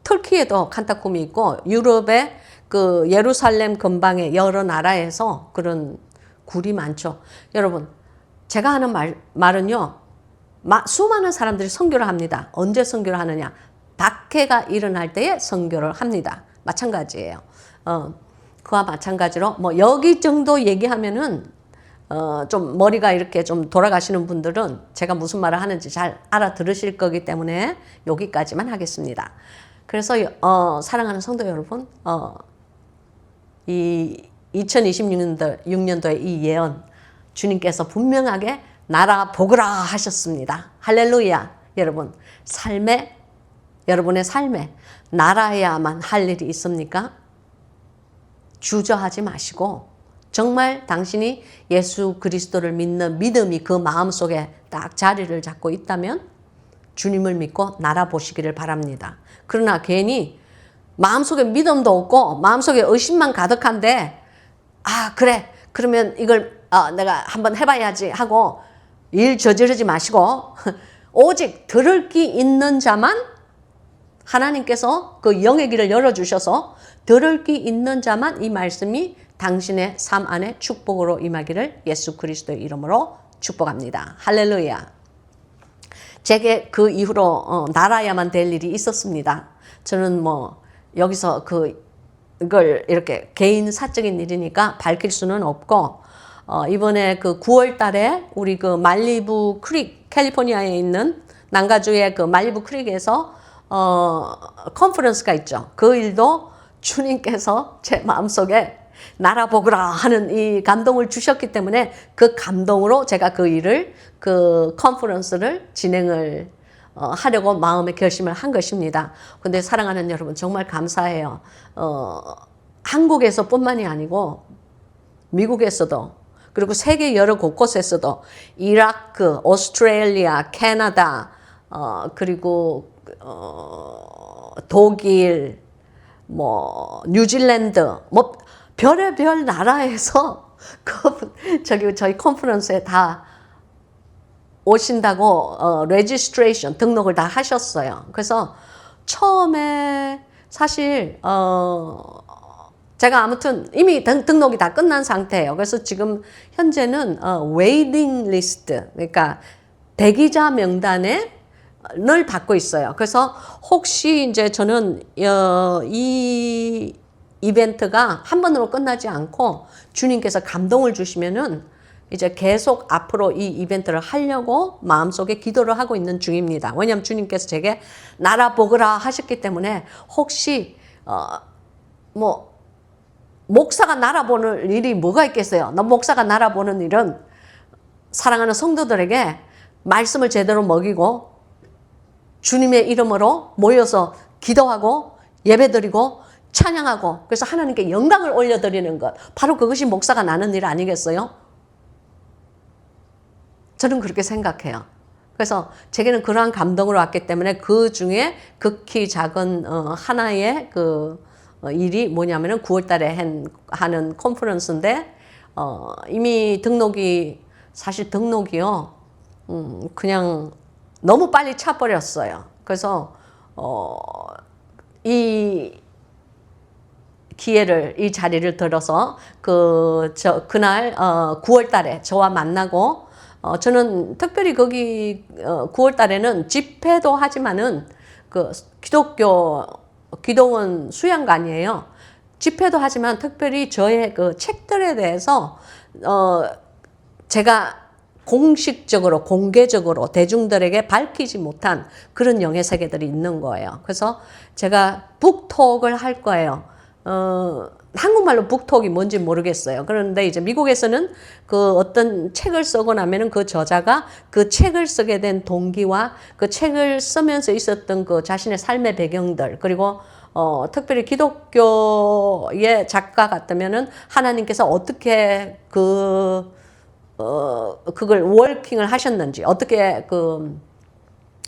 Speaker 2: 터키에도 칸타쿰이 있고 유럽의 그 예루살렘 근방의 여러 나라에서 그런 굴이 많죠. 여러분, 제가 하는 말은요. 수많은 사람들이 선교를 합니다. 언제 선교를 하느냐? 박해가 일어날 때에 선교를 합니다. 마찬가지예요. 그와 마찬가지로 뭐 여기 정도 얘기하면은 좀 머리가 이렇게 좀 돌아가시는 분들은 제가 무슨 말을 하는지 잘 알아들으실 거기 때문에 여기까지만 하겠습니다. 그래서 사랑하는 성도 여러분, 이 2026년도의 이 예언 주님께서 분명하게 나라 복으라 하셨습니다. 할렐루야. 여러분, 여러분의 삶에 나라야만 할 일이 있습니까? 주저하지 마시고 정말 당신이 예수 그리스도를 믿는 믿음이 그 마음속에 딱 자리를 잡고 있다면 주님을 믿고 나라 보시기를 바랍니다. 그러나 괜히 마음속에 믿음도 없고 마음속에 의심만 가득한데 그래 그러면 이걸 내가 한번 해봐야지 하고 일 저지르지 마시고 오직 들을 귀 있는 자만 하나님께서 그 영의 길을 열어주셔서 들을 귀 있는 자만 이 말씀이 당신의 삶 안에 축복으로 임하기를 예수 그리스도의 이름으로 축복합니다. 할렐루야. 제게 그 이후로 날아야만 될 일이 있었습니다. 저는 뭐 여기서 이걸 이렇게 개인 사적인 일이니까 밝힐 수는 없고 이번에 그 9월 달에 우리 그 말리부 크릭, 캘리포니아에 있는 난가주의 그 말리부 크릭에서 컨퍼런스가 있죠. 그 일도 주님께서 제 마음속에 나라 보거라 하는 이 감동을 주셨기 때문에 그 감동으로 제가 그 일을 그 컨퍼런스를 진행을 하려고 마음의 결심을 한 것입니다. 근데 사랑하는 여러분 정말 감사해요. 한국에서 뿐만이 아니고 미국에서도 그리고 세계 여러 곳곳에서도 이라크, 오스트레일리아, 캐나다, 그리고 독일, 뭐 뉴질랜드, 뭐 별의별 나라에서 저희 컨퍼런스에 다 오신다고 레지스트레이션 등록을 다 하셨어요. 그래서 처음에 사실 제가 아무튼 이미 등록이 다 끝난 상태예요. 그래서 지금 현재는 웨이팅 리스트, 그러니까 대기자 명단에 를 받고 있어요. 그래서 혹시 이제 저는 이 이벤트가 한 번으로 끝나지 않고 주님께서 감동을 주시면은 이제 계속 앞으로 이 이벤트를 하려고 마음속에 기도를 하고 있는 중입니다. 왜냐하면 주님께서 제게 나라 보거라 하셨기 때문에 혹시 뭐 목사가 나라 보는 일이 뭐가 있겠어요? 나 목사가 나라 보는 일은 사랑하는 성도들에게 말씀을 제대로 먹이고 주님의 이름으로 모여서 기도하고 예배드리고 찬양하고 그래서 하나님께 영광을 올려드리는 것. 바로 그것이 목사가 나는 일 아니겠어요? 저는 그렇게 생각해요. 그래서 제게는 그러한 감동을 왔기 때문에 그 중에 극히 작은 하나의 그 일이 뭐냐면은 9월 달에 하는 컨퍼런스인데 이미 사실 등록이요. 그냥 너무 빨리 차버렸어요. 그래서 이 기회를, 이 자리를 들어서 그날 9월 달에 저와 만나고 저는 특별히 거기 9월 달에는 집회도 하지만은 그 기도원 수양관이에요. 집회도 하지만 특별히 저의 그 책들에 대해서 제가 공식적으로 공개적으로 대중들에게 밝히지 못한 그런 영의 세계들이 있는 거예요. 그래서 제가 북톡을 할 거예요. 한국말로 북톡이 뭔지 모르겠어요. 그런데 이제 미국에서는 그 어떤 책을 쓰고 나면은 그 저자가 그 책을 쓰게 된 동기와 그 책을 쓰면서 있었던 그 자신의 삶의 배경들 그리고 특별히 기독교의 작가 같으면은 하나님께서 어떻게 그걸 워킹을 하셨는지, 어떻게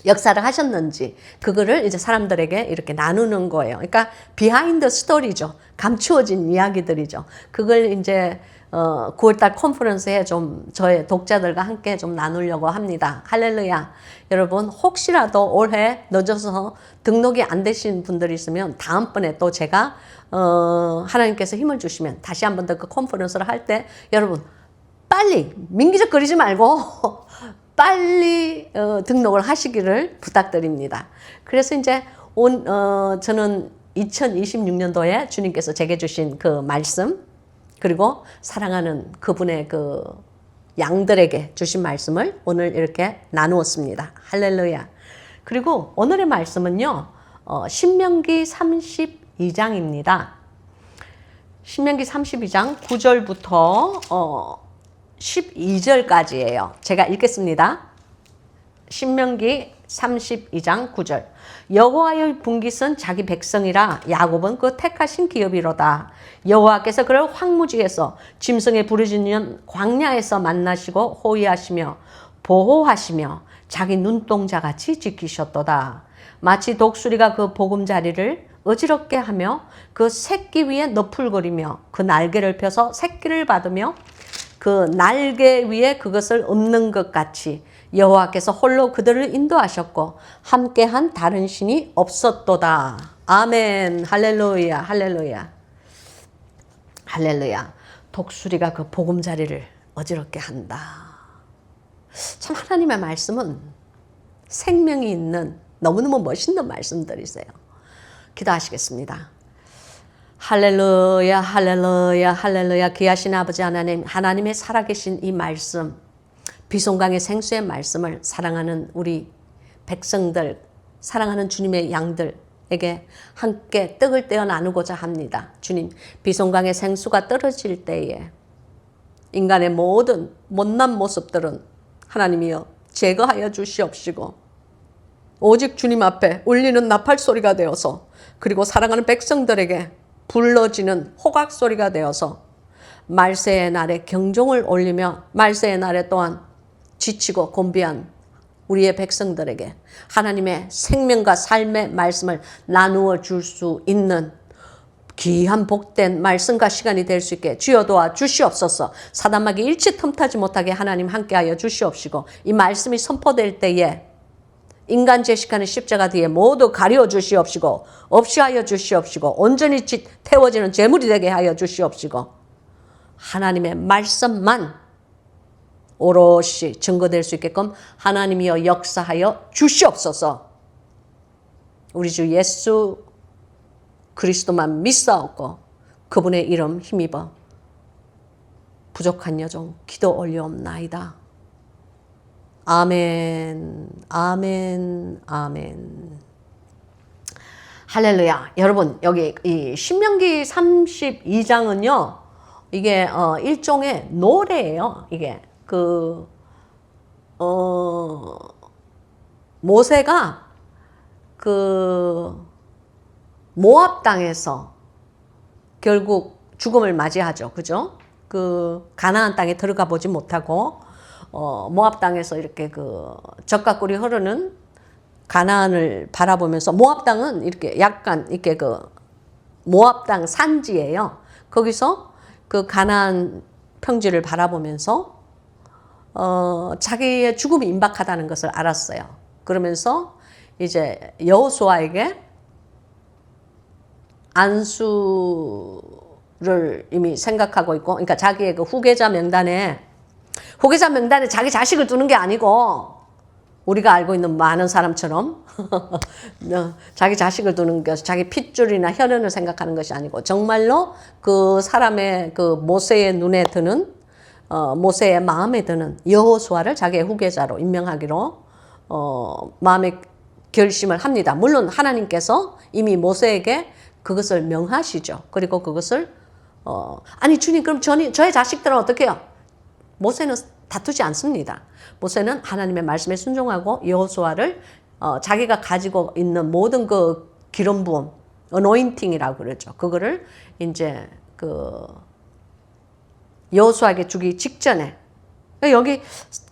Speaker 2: 역사를 하셨는지, 그거를 이제 사람들에게 이렇게 나누는 거예요. 그러니까 비하인드 스토리죠. 감추어진 이야기들이죠. 그걸 이제 9월달 컨퍼런스에 좀 저의 독자들과 함께 좀 나누려고 합니다. 할렐루야. 여러분, 혹시라도 올해 늦어서 등록이 안 되신 분들이 있으면 다음번에 또 제가 하나님께서 힘을 주시면 다시 한 번 더 그 컨퍼런스를 할 때 여러분 빨리 민기적거리지 말고 빨리 등록을 하시기를 부탁드립니다. 그래서 이제 저는 2026년도에 주님께서 제게 주신 그 말씀 그리고 사랑하는 그분의 그 양들에게 주신 말씀을 오늘 이렇게 나누었습니다. 할렐루야. 그리고 오늘의 말씀은요. 신명기 32장입니다. 신명기 32장 9절부터 12절까지예요. 제가 읽겠습니다. 신명기 32장 9절. 여호와의 분깃은 자기 백성이라 야곱은 그 택하신 기업이로다. 여호와께서 그를 황무지에서 짐승의 부르짖는 광야에서 만나시고 호위하시며 보호하시며 자기 눈동자같이 지키셨도다. 마치 독수리가 그 보금자리를 어지럽게 하며 그 새끼 위에 너풀거리며 그 날개를 펴서 새끼를 받으며 그 날개 위에 그것을 엎는 것 같이 여호와께서 홀로 그들을 인도하셨고 함께한 다른 신이 없었도다. 아멘. 할렐루야. 할렐루야. 할렐루야. 독수리가 그 보금자리를 어지럽게 한다. 참 하나님의 말씀은 생명이 있는 너무너무 멋있는 말씀들이세요. 기도하시겠습니다. 할렐루야, 할렐루야, 할렐루야. 귀하신 아버지 하나님, 하나님의 살아계신 이 말씀, 비송강의 생수의 말씀을 사랑하는 우리 백성들, 사랑하는 주님의 양들에게 함께 떡을 떼어 나누고자 합니다. 주님, 비송강의 생수가 떨어질 때에 인간의 모든 못난 모습들은 하나님이여 제거하여 주시옵시고 오직 주님 앞에 울리는 나팔 소리가 되어서 그리고 사랑하는 백성들에게 불러지는 호각 소리가 되어서 말세의 날에 경종을 울리며 말세의 날에 또한 지치고 곤비한 우리의 백성들에게 하나님의 생명과 삶의 말씀을 나누어 줄 수 있는 귀한 복된 말씀과 시간이 될 수 있게 주여 도와 주시옵소서. 사단마귀 일치 틈타지 못하게 하나님 함께하여 주시옵시고 이 말씀이 선포될 때에 인간 제식하는 십자가 뒤에 모두 가려 주시옵시고 없이 하여 주시옵시고 온전히 태워지는 제물이 되게 하여 주시옵시고 하나님의 말씀만 오롯이 증거될 수 있게끔 하나님이여 역사하여 주시옵소서. 우리 주 예수 그리스도만 믿사옵고 그분의 이름 힘입어 부족한 여종 기도 올려옵나이다. 아멘, 아멘, 아멘. 할렐루야. 여러분, 여기 이 신명기 32장은요, 이게 일종의 노래예요. 이게 모세가 모압 땅에서 결국 죽음을 맞이하죠. 그죠? 가나안 땅에 들어가 보지 못하고 모압 땅에서 이렇게 젖과 꿀이 흐르는 가나안을 바라보면서 모압 땅은 이렇게 약간 이렇게 모압 땅 산지예요. 거기서 가나안 평지를 바라보면서 자기의 죽음이 임박하다는 것을 알았어요. 그러면서 이제 여호수아에게 안수를 이미 생각하고 있고, 그러니까 자기의 후계자 명단에 자기 자식을 두는 게 아니고, 우리가 알고 있는 많은 사람처럼 자기 자식을 두는 것이 자기 핏줄이나 혈연을 생각하는 것이 아니고 정말로 그 사람의 모세의 눈에 드는 모세의 마음에 드는 여호수아를 자기의 후계자로 임명하기로 마음의 결심을 합니다. 물론 하나님께서 이미 모세에게 그것을 명하시죠. 그리고 그것을 아니 주님 그럼 저의 자식들은 어떻게 해요? 모세는 다투지 않습니다. 모세는 하나님의 말씀에 순종하고 여호수아를 자기가 가지고 있는 모든 기름 부음, 어노인팅이라고 그러죠. 그거를 이제 여호수아에게 주기 직전에 여기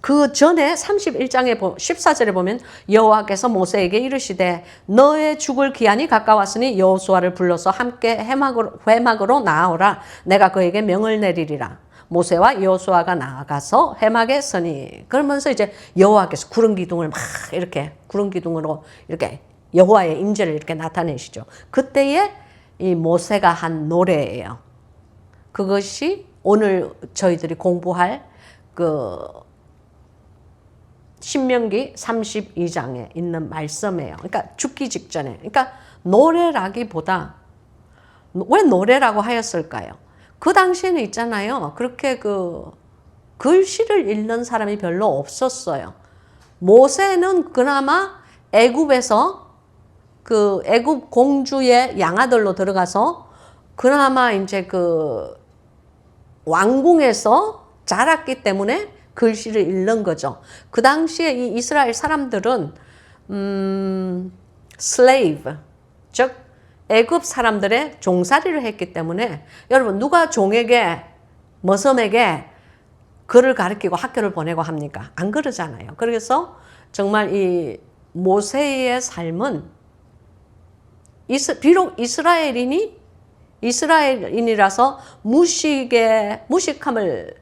Speaker 2: 그 전에 31장에 14절에 보면 여호와께서 모세에게 이르시되 너의 죽을 기한이 가까웠으니 여호수아를 불러서 함께 회막으로 나아오라. 내가 그에게 명을 내리리라. 모세와 여호수아가 나아가서 회막에 서니 그러면서 이제 여호와께서 구름 기둥을 막 이렇게 구름 기둥으로 이렇게 여호와의 임재를 이렇게 나타내시죠. 그때에 이 모세가 한 노래예요. 그것이 오늘 저희들이 공부할 신명기 32장에 있는 말씀이에요. 그러니까 죽기 직전에. 그러니까 노래라기보다 왜 노래라고 하였을까요? 그 당시에는 있잖아요. 그렇게 글씨를 읽는 사람이 별로 없었어요. 모세는 그나마 애굽에서 애굽 공주의 양아들로 들어가서 그나마 이제 왕궁에서 자랐기 때문에 글씨를 읽는 거죠. 그 당시에 이 이스라엘 사람들은 slave, 즉 애굽 사람들의 종살이를 했기 때문에 여러분 누가 종에게 머슴에게 글을 가르치고 학교를 보내고 합니까? 안 그러잖아요. 그래서 정말 이 모세의 삶은 비록 이스라엘인이라서 무식함을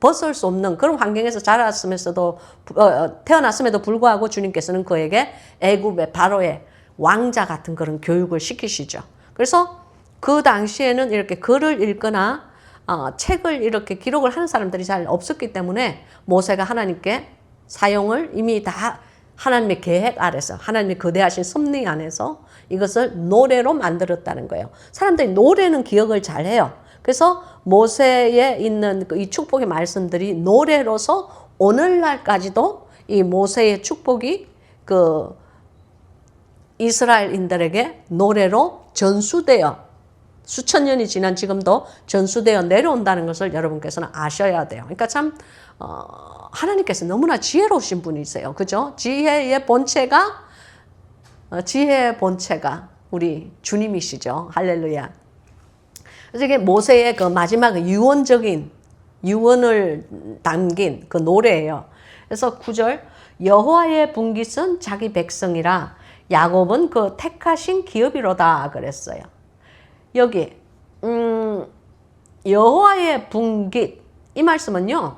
Speaker 2: 벗을 수 없는 그런 환경에서 태어났음에도 불구하고 주님께서는 그에게 애굽의 바로의 왕자 같은 그런 교육을 시키시죠. 그래서 그 당시에는 이렇게 글을 읽거나 책을 이렇게 기록을 하는 사람들이 잘 없었기 때문에 모세가 하나님께 사용을 이미 다 하나님의 계획 아래서 하나님의 거대하신 섭리 안에서 이것을 노래로 만들었다는 거예요. 사람들이 노래는 기억을 잘해요. 그래서 모세에 있는 이 축복의 말씀들이 노래로서 오늘날까지도 이 모세의 축복이 이스라엘인들에게 노래로 전수되어 수천 년이 지난 지금도 전수되어 내려온다는 것을 여러분께서는 아셔야 돼요. 그러니까 참 하나님께서 너무나 지혜로우신 분이세요. 그죠? 지혜의 본체가 우리 주님이시죠. 할렐루야. 그래서 이게 모세의 그 마지막 유언적인 유언을 담긴 그 노래예요. 그래서 9절 여호와의 분깃은 자기 백성이라 야곱은 그 택하신 기업이로다 그랬어요. 여기 여호와의 분깃 이 말씀은요.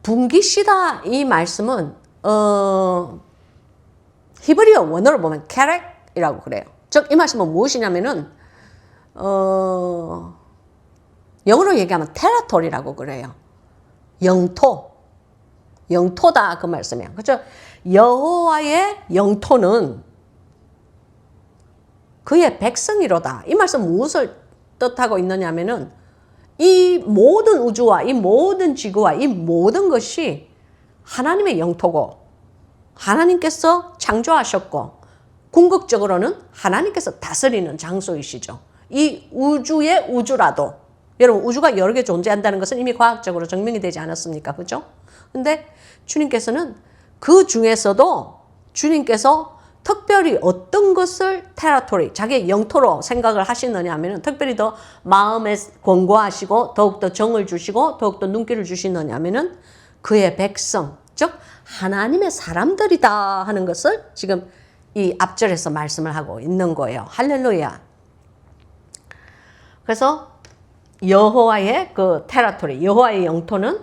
Speaker 2: 분깃이다 이 말씀은 히브리어 원어로 보면 캐렉이라고 그래요. 즉 이 말씀은 무엇이냐면은 영어로 얘기하면 테라토리라고 그래요. 영토다 그 말씀이에요. 그렇죠? 여호와의 영토는 그의 백성이로다. 이 말씀 무엇을 뜻하고 있느냐면은 이 모든 우주와 이 모든 지구와 이 모든 것이 하나님의 영토고 하나님께서 창조하셨고 궁극적으로는 하나님께서 다스리는 장소이시죠. 이 우주의 우주라도 여러분 우주가 여러 개 존재한다는 것은 이미 과학적으로 증명이 되지 않았습니까? 그죠? 근데 주님께서는 그 중에서도 주님께서 특별히 어떤 것을 테라토리, 자기의 영토로 생각을 하시느냐 하면 특별히 더 마음에 권고하시고 더욱더 정을 주시고 더욱더 눈길을 주시느냐 하면 그의 백성, 즉 하나님의 사람들이다 하는 것을 지금 이 앞절에서 말씀을 하고 있는 거예요. 할렐루야. 그래서 여호와의 그 테라토리, 여호와의 영토는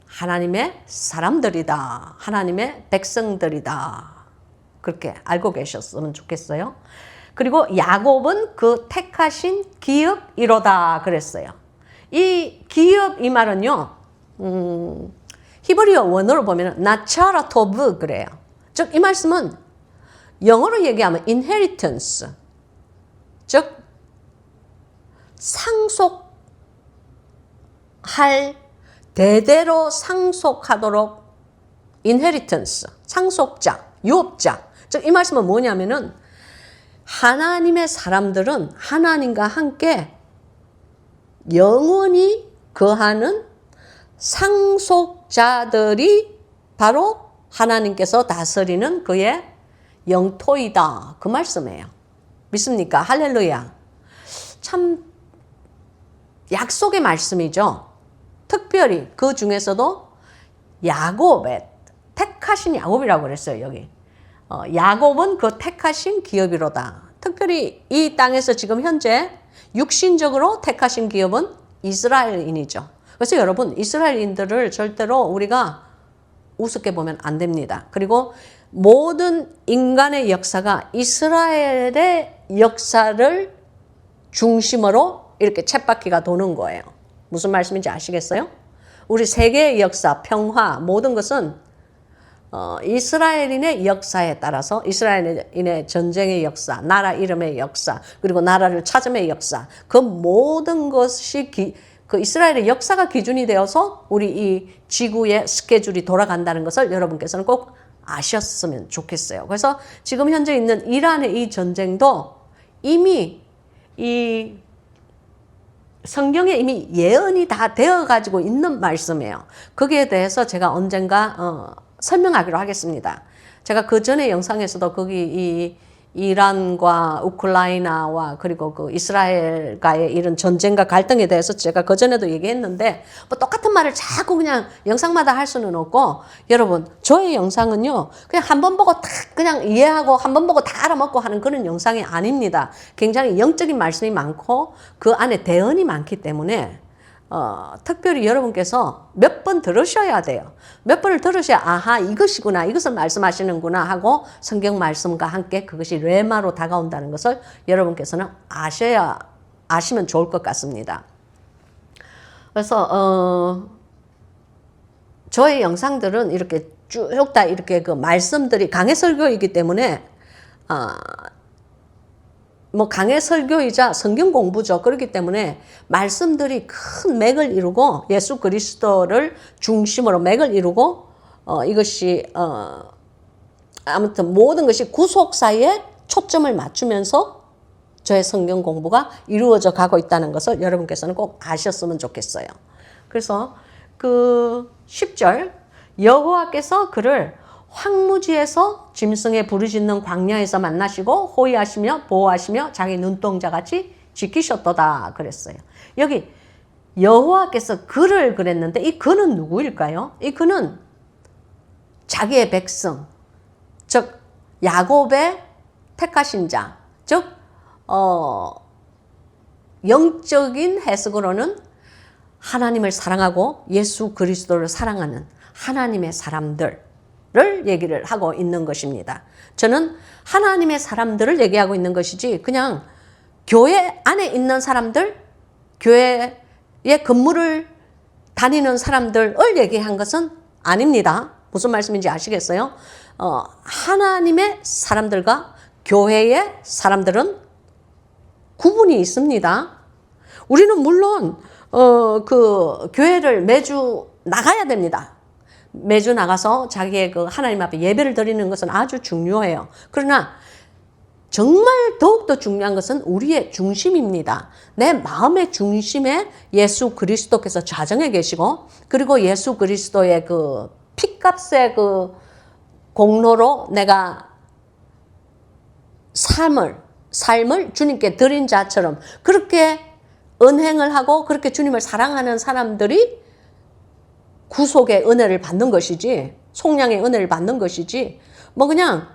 Speaker 2: 하나님의 사람들이다. 하나님의 백성들이다. 그렇게 알고 계셨으면 좋겠어요. 그리고 야곱은 그 택하신 기업이로다 그랬어요. 이 기업 이 말은요. 히브리어 원어로 보면 나차라토브 그래요. 즉 이 말씀은 영어로 얘기하면 inheritance. 즉 상속할 대대로 상속하도록 inheritance, 상속자, 유업자. 즉 이 말씀은 뭐냐면은 하나님의 사람들은 하나님과 함께 영원히 거하는 상속자들이 바로 하나님께서 다스리는 그의 영토이다. 그 말씀이에요. 믿습니까? 할렐루야. 참 약속의 말씀이죠. 특별히 그 중에서도 야곱의 택하신 야곱이라고 그랬어요. 여기 야곱은 그 택하신 기업이로다. 특별히 이 땅에서 지금 현재 육신적으로 택하신 기업은 이스라엘인이죠. 그래서 여러분 이스라엘인들을 절대로 우리가 우습게 보면 안 됩니다. 그리고 모든 인간의 역사가 이스라엘의 역사를 중심으로 이렇게 쳇바퀴가 도는 거예요. 무슨 말씀인지 아시겠어요? 우리 세계의 역사, 평화 모든 것은 이스라엘인의 역사에 따라서 이스라엘인의 전쟁의 역사, 나라 이름의 역사, 그리고 나라를 찾음의 역사, 그 모든 것이 그 이스라엘의 역사가 기준이 되어서 우리 이 지구의 스케줄이 돌아간다는 것을 여러분께서는 꼭 아셨으면 좋겠어요. 그래서 지금 현재 있는 이란의 이 전쟁도 이미 이 성경에 이미 예언이 다 되어가지고 있는 말씀이에요. 거기에 대해서 제가 언젠가 설명하기로 하겠습니다. 제가 그 전에 영상에서도 거기 이 이란과 우크라이나와 그리고 그 이스라엘과의 이런 전쟁과 갈등에 대해서 제가 그 전에도 얘기했는데 뭐 똑같은 말을 자꾸 그냥 영상마다 할 수는 없고 여러분 저의 영상은요 그냥 한 번 보고 딱 그냥 이해하고 한 번 보고 다 알아먹고 하는 그런 영상이 아닙니다. 굉장히 영적인 말씀이 많고 그 안에 대언이 많기 때문에 특별히 여러분께서 몇 번 들으셔야 돼요. 몇 번을 들으셔야 아하 이것이구나 이것을 말씀하시는구나 하고 성경 말씀과 함께 그것이 레마로 다가온다는 것을 여러분께서는 아시면 좋을 것 같습니다. 그래서 저의 영상들은 이렇게 쭉 다 이렇게 그 말씀들이 강해 설교이기 때문에 뭐 강해 설교이자 성경 공부죠. 그렇기 때문에 말씀들이 큰 맥을 이루고 예수 그리스도를 중심으로 맥을 이루고 이것이 아무튼 모든 것이 구속사에 초점을 맞추면서 저의 성경 공부가 이루어져 가고 있다는 것을 여러분께서는 꼭 아셨으면 좋겠어요. 그래서 그 10절 여호와께서 그를 황무지에서 짐승의 부르짖는 광야에서 만나시고 호위하시며 보호하시며 자기 눈동자같이 지키셨도다 그랬어요. 여기 여호와께서 그를 그랬는데 이 그는 누구일까요? 이 그는 자기의 백성, 즉 야곱의 택하신 자, 즉 영적인 해석으로는 하나님을 사랑하고 예수 그리스도를 사랑하는 하나님의 사람들을 얘기를 하고 있는 것입니다. 저는 하나님의 사람들을 얘기하고 있는 것이지 그냥 교회 안에 있는 사람들, 교회의 근무를 다니는 사람들을 얘기한 것은 아닙니다. 무슨 말씀인지 아시겠어요? 하나님의 사람들과 교회의 사람들은 구분이 있습니다. 우리는 물론 그 교회를 매주 나가야 됩니다. 매주 나가서 자기의 그 하나님 앞에 예배를 드리는 것은 아주 중요해요. 그러나 정말 더욱더 중요한 것은 우리의 중심입니다. 내 마음의 중심에 예수 그리스도께서 좌정해 계시고 그리고 예수 그리스도의 그 피값의 그 공로로 내가 삶을 주님께 드린 자처럼 그렇게 은행을 하고 그렇게 주님을 사랑하는 사람들이 구속의 은혜를 받는 것이지, 속량의 은혜를 받는 것이지, 뭐 그냥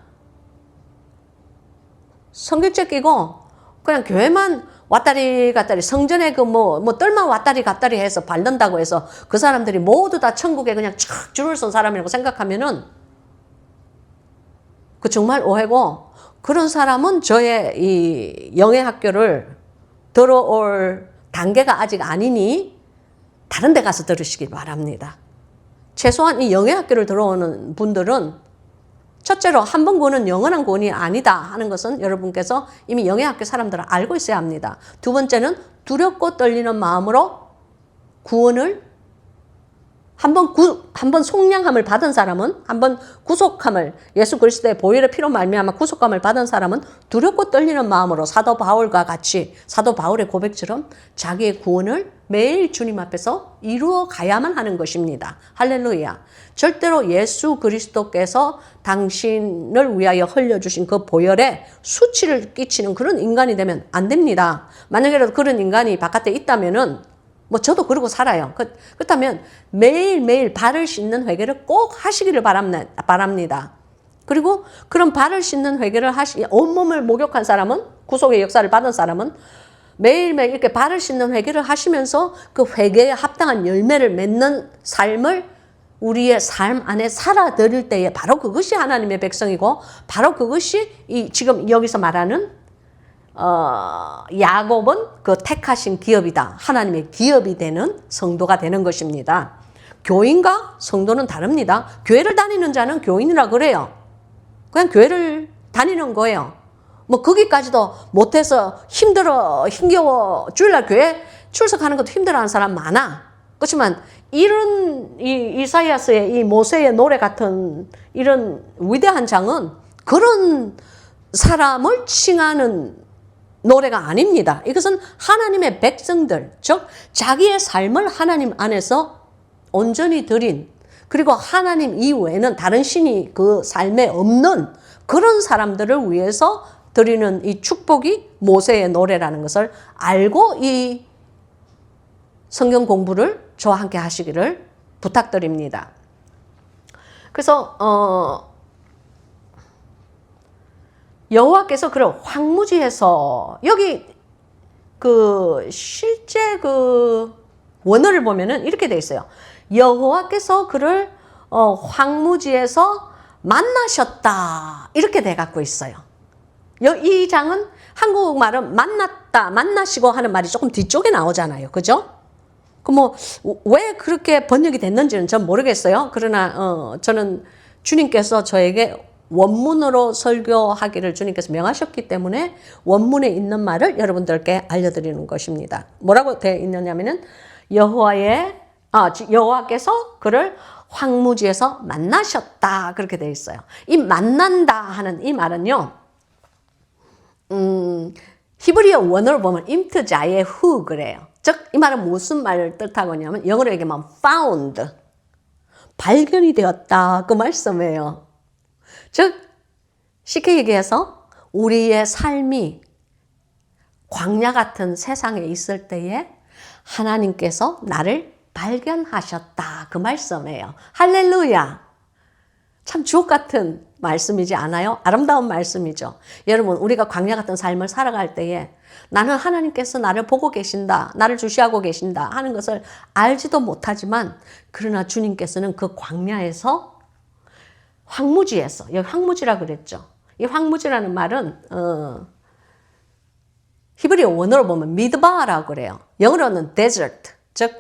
Speaker 2: 성경책 끼고 그냥 교회만 왔다리 갔다리 성전에 그 뭐 뜰만 왔다리 갔다리 해서 밟는다고 해서 그 사람들이 모두 다 천국에 그냥 촥 줄을 선 사람이라고 생각하면은 그 정말 오해고, 그런 사람은 저의 이 영의 학교를 들어올 단계가 아직 아니니 다른 데 가서 들으시기 바랍니다. 최소한 이 영의 학교를 들어오는 분들은 첫째로 한 번 구원은 영원한 구원이 아니다 하는 것은 여러분께서 이미 영의 학교 사람들은 알고 있어야 합니다. 두 번째는 두렵고 떨리는 마음으로 구원을 한 번 속량함을 받은 사람은, 한 번 구속함을, 예수 그리스도의 보혈의 피로 말미암아 구속함을 받은 사람은 두렵고 떨리는 마음으로 사도 바울과 같이, 사도 바울의 고백처럼 자기의 구원을 매일 주님 앞에서 이루어 가야만 하는 것입니다. 할렐루야. 절대로 예수 그리스도께서 당신을 위하여 흘려주신 그 보혈에 수치를 끼치는 그런 인간이 되면 안 됩니다. 만약에라도 그런 인간이 바깥에 있다면은 뭐 저도 그러고 살아요. 그렇다면 매일매일 발을 씻는 회개를 꼭 하시기를 바랍니다. 그리고 그런 발을 씻는 회개를 온몸을 목욕한 사람은, 구속의 역사를 받은 사람은 매일매일 이렇게 발을 씻는 회개를 하시면서 그 회개에 합당한 열매를 맺는 삶을 우리의 삶 안에 살아드릴 때에 바로 그것이 하나님의 백성이고, 바로 그것이 지금 여기서 말하는 야곱은 그 택하신 기업이다. 하나님의 기업이 되는 성도가 되는 것입니다. 교인과 성도는 다릅니다. 교회를 다니는 자는 교인이라 그래요. 그냥 교회를 다니는 거예요. 뭐 거기까지도 못해서 힘겨워 주일날 교회 출석하는 것도 힘들어하는 사람 많아. 그렇지만 이런 이사야서의 이 모세의 노래 같은 이런 위대한 장은 그런 사람을 칭하는 노래가 아닙니다. 이것은 하나님의 백성들, 즉 자기의 삶을 하나님 안에서 온전히 드린, 그리고 하나님 이외에는 다른 신이 그 삶에 없는 그런 사람들을 위해서 드리는 이 축복이 모세의 노래라는 것을 알고 이 성경 공부를 저와 함께 하시기를 부탁드립니다. 그래서 여호와께서 그를 황무지에서, 여기 그 실제 그 원어를 보면은 이렇게 돼 있어요. 여호와께서 그를 황무지에서 만나셨다, 이렇게 돼 갖고 있어요. 이 장은 한국말은 만났다, 만나시고 하는 말이 조금 뒤쪽에 나오잖아요. 그죠? 그 뭐 왜 그렇게 번역이 됐는지는 전 모르겠어요. 그러나 저는 주님께서 저에게 원문으로 설교하기를 주님께서 명하셨기 때문에 원문에 있는 말을 여러분들께 알려드리는 것입니다. 뭐라고 되어 있느냐면은 여호와께서 그를 황무지에서 만나셨다, 그렇게 되어 있어요. 이 만난다 하는 이 말은요, 히브리어 원어로 보면 임트자의 후 그래요. 즉 이 말은 무슨 말을 뜻하고 있냐면 영어로 얘기하면 found, 발견이 되었다, 그 말씀이에요. 즉 쉽게 얘기해서 우리의 삶이 광야 같은 세상에 있을 때에 하나님께서 나를 발견하셨다. 그 말씀이에요. 할렐루야. 참 주옥 같은 말씀이지 않아요? 아름다운 말씀이죠. 여러분, 우리가 광야 같은 삶을 살아갈 때에 나는 하나님께서 나를 보고 계신다, 나를 주시하고 계신다 하는 것을 알지도 못하지만, 그러나 주님께서는 그 광야에서, 황무지에서, 여기 황무지라 그랬죠. 이 황무지라는 말은 히브리어 원어로 보면 미드바라고 그래요. 영어로는 desert, 즉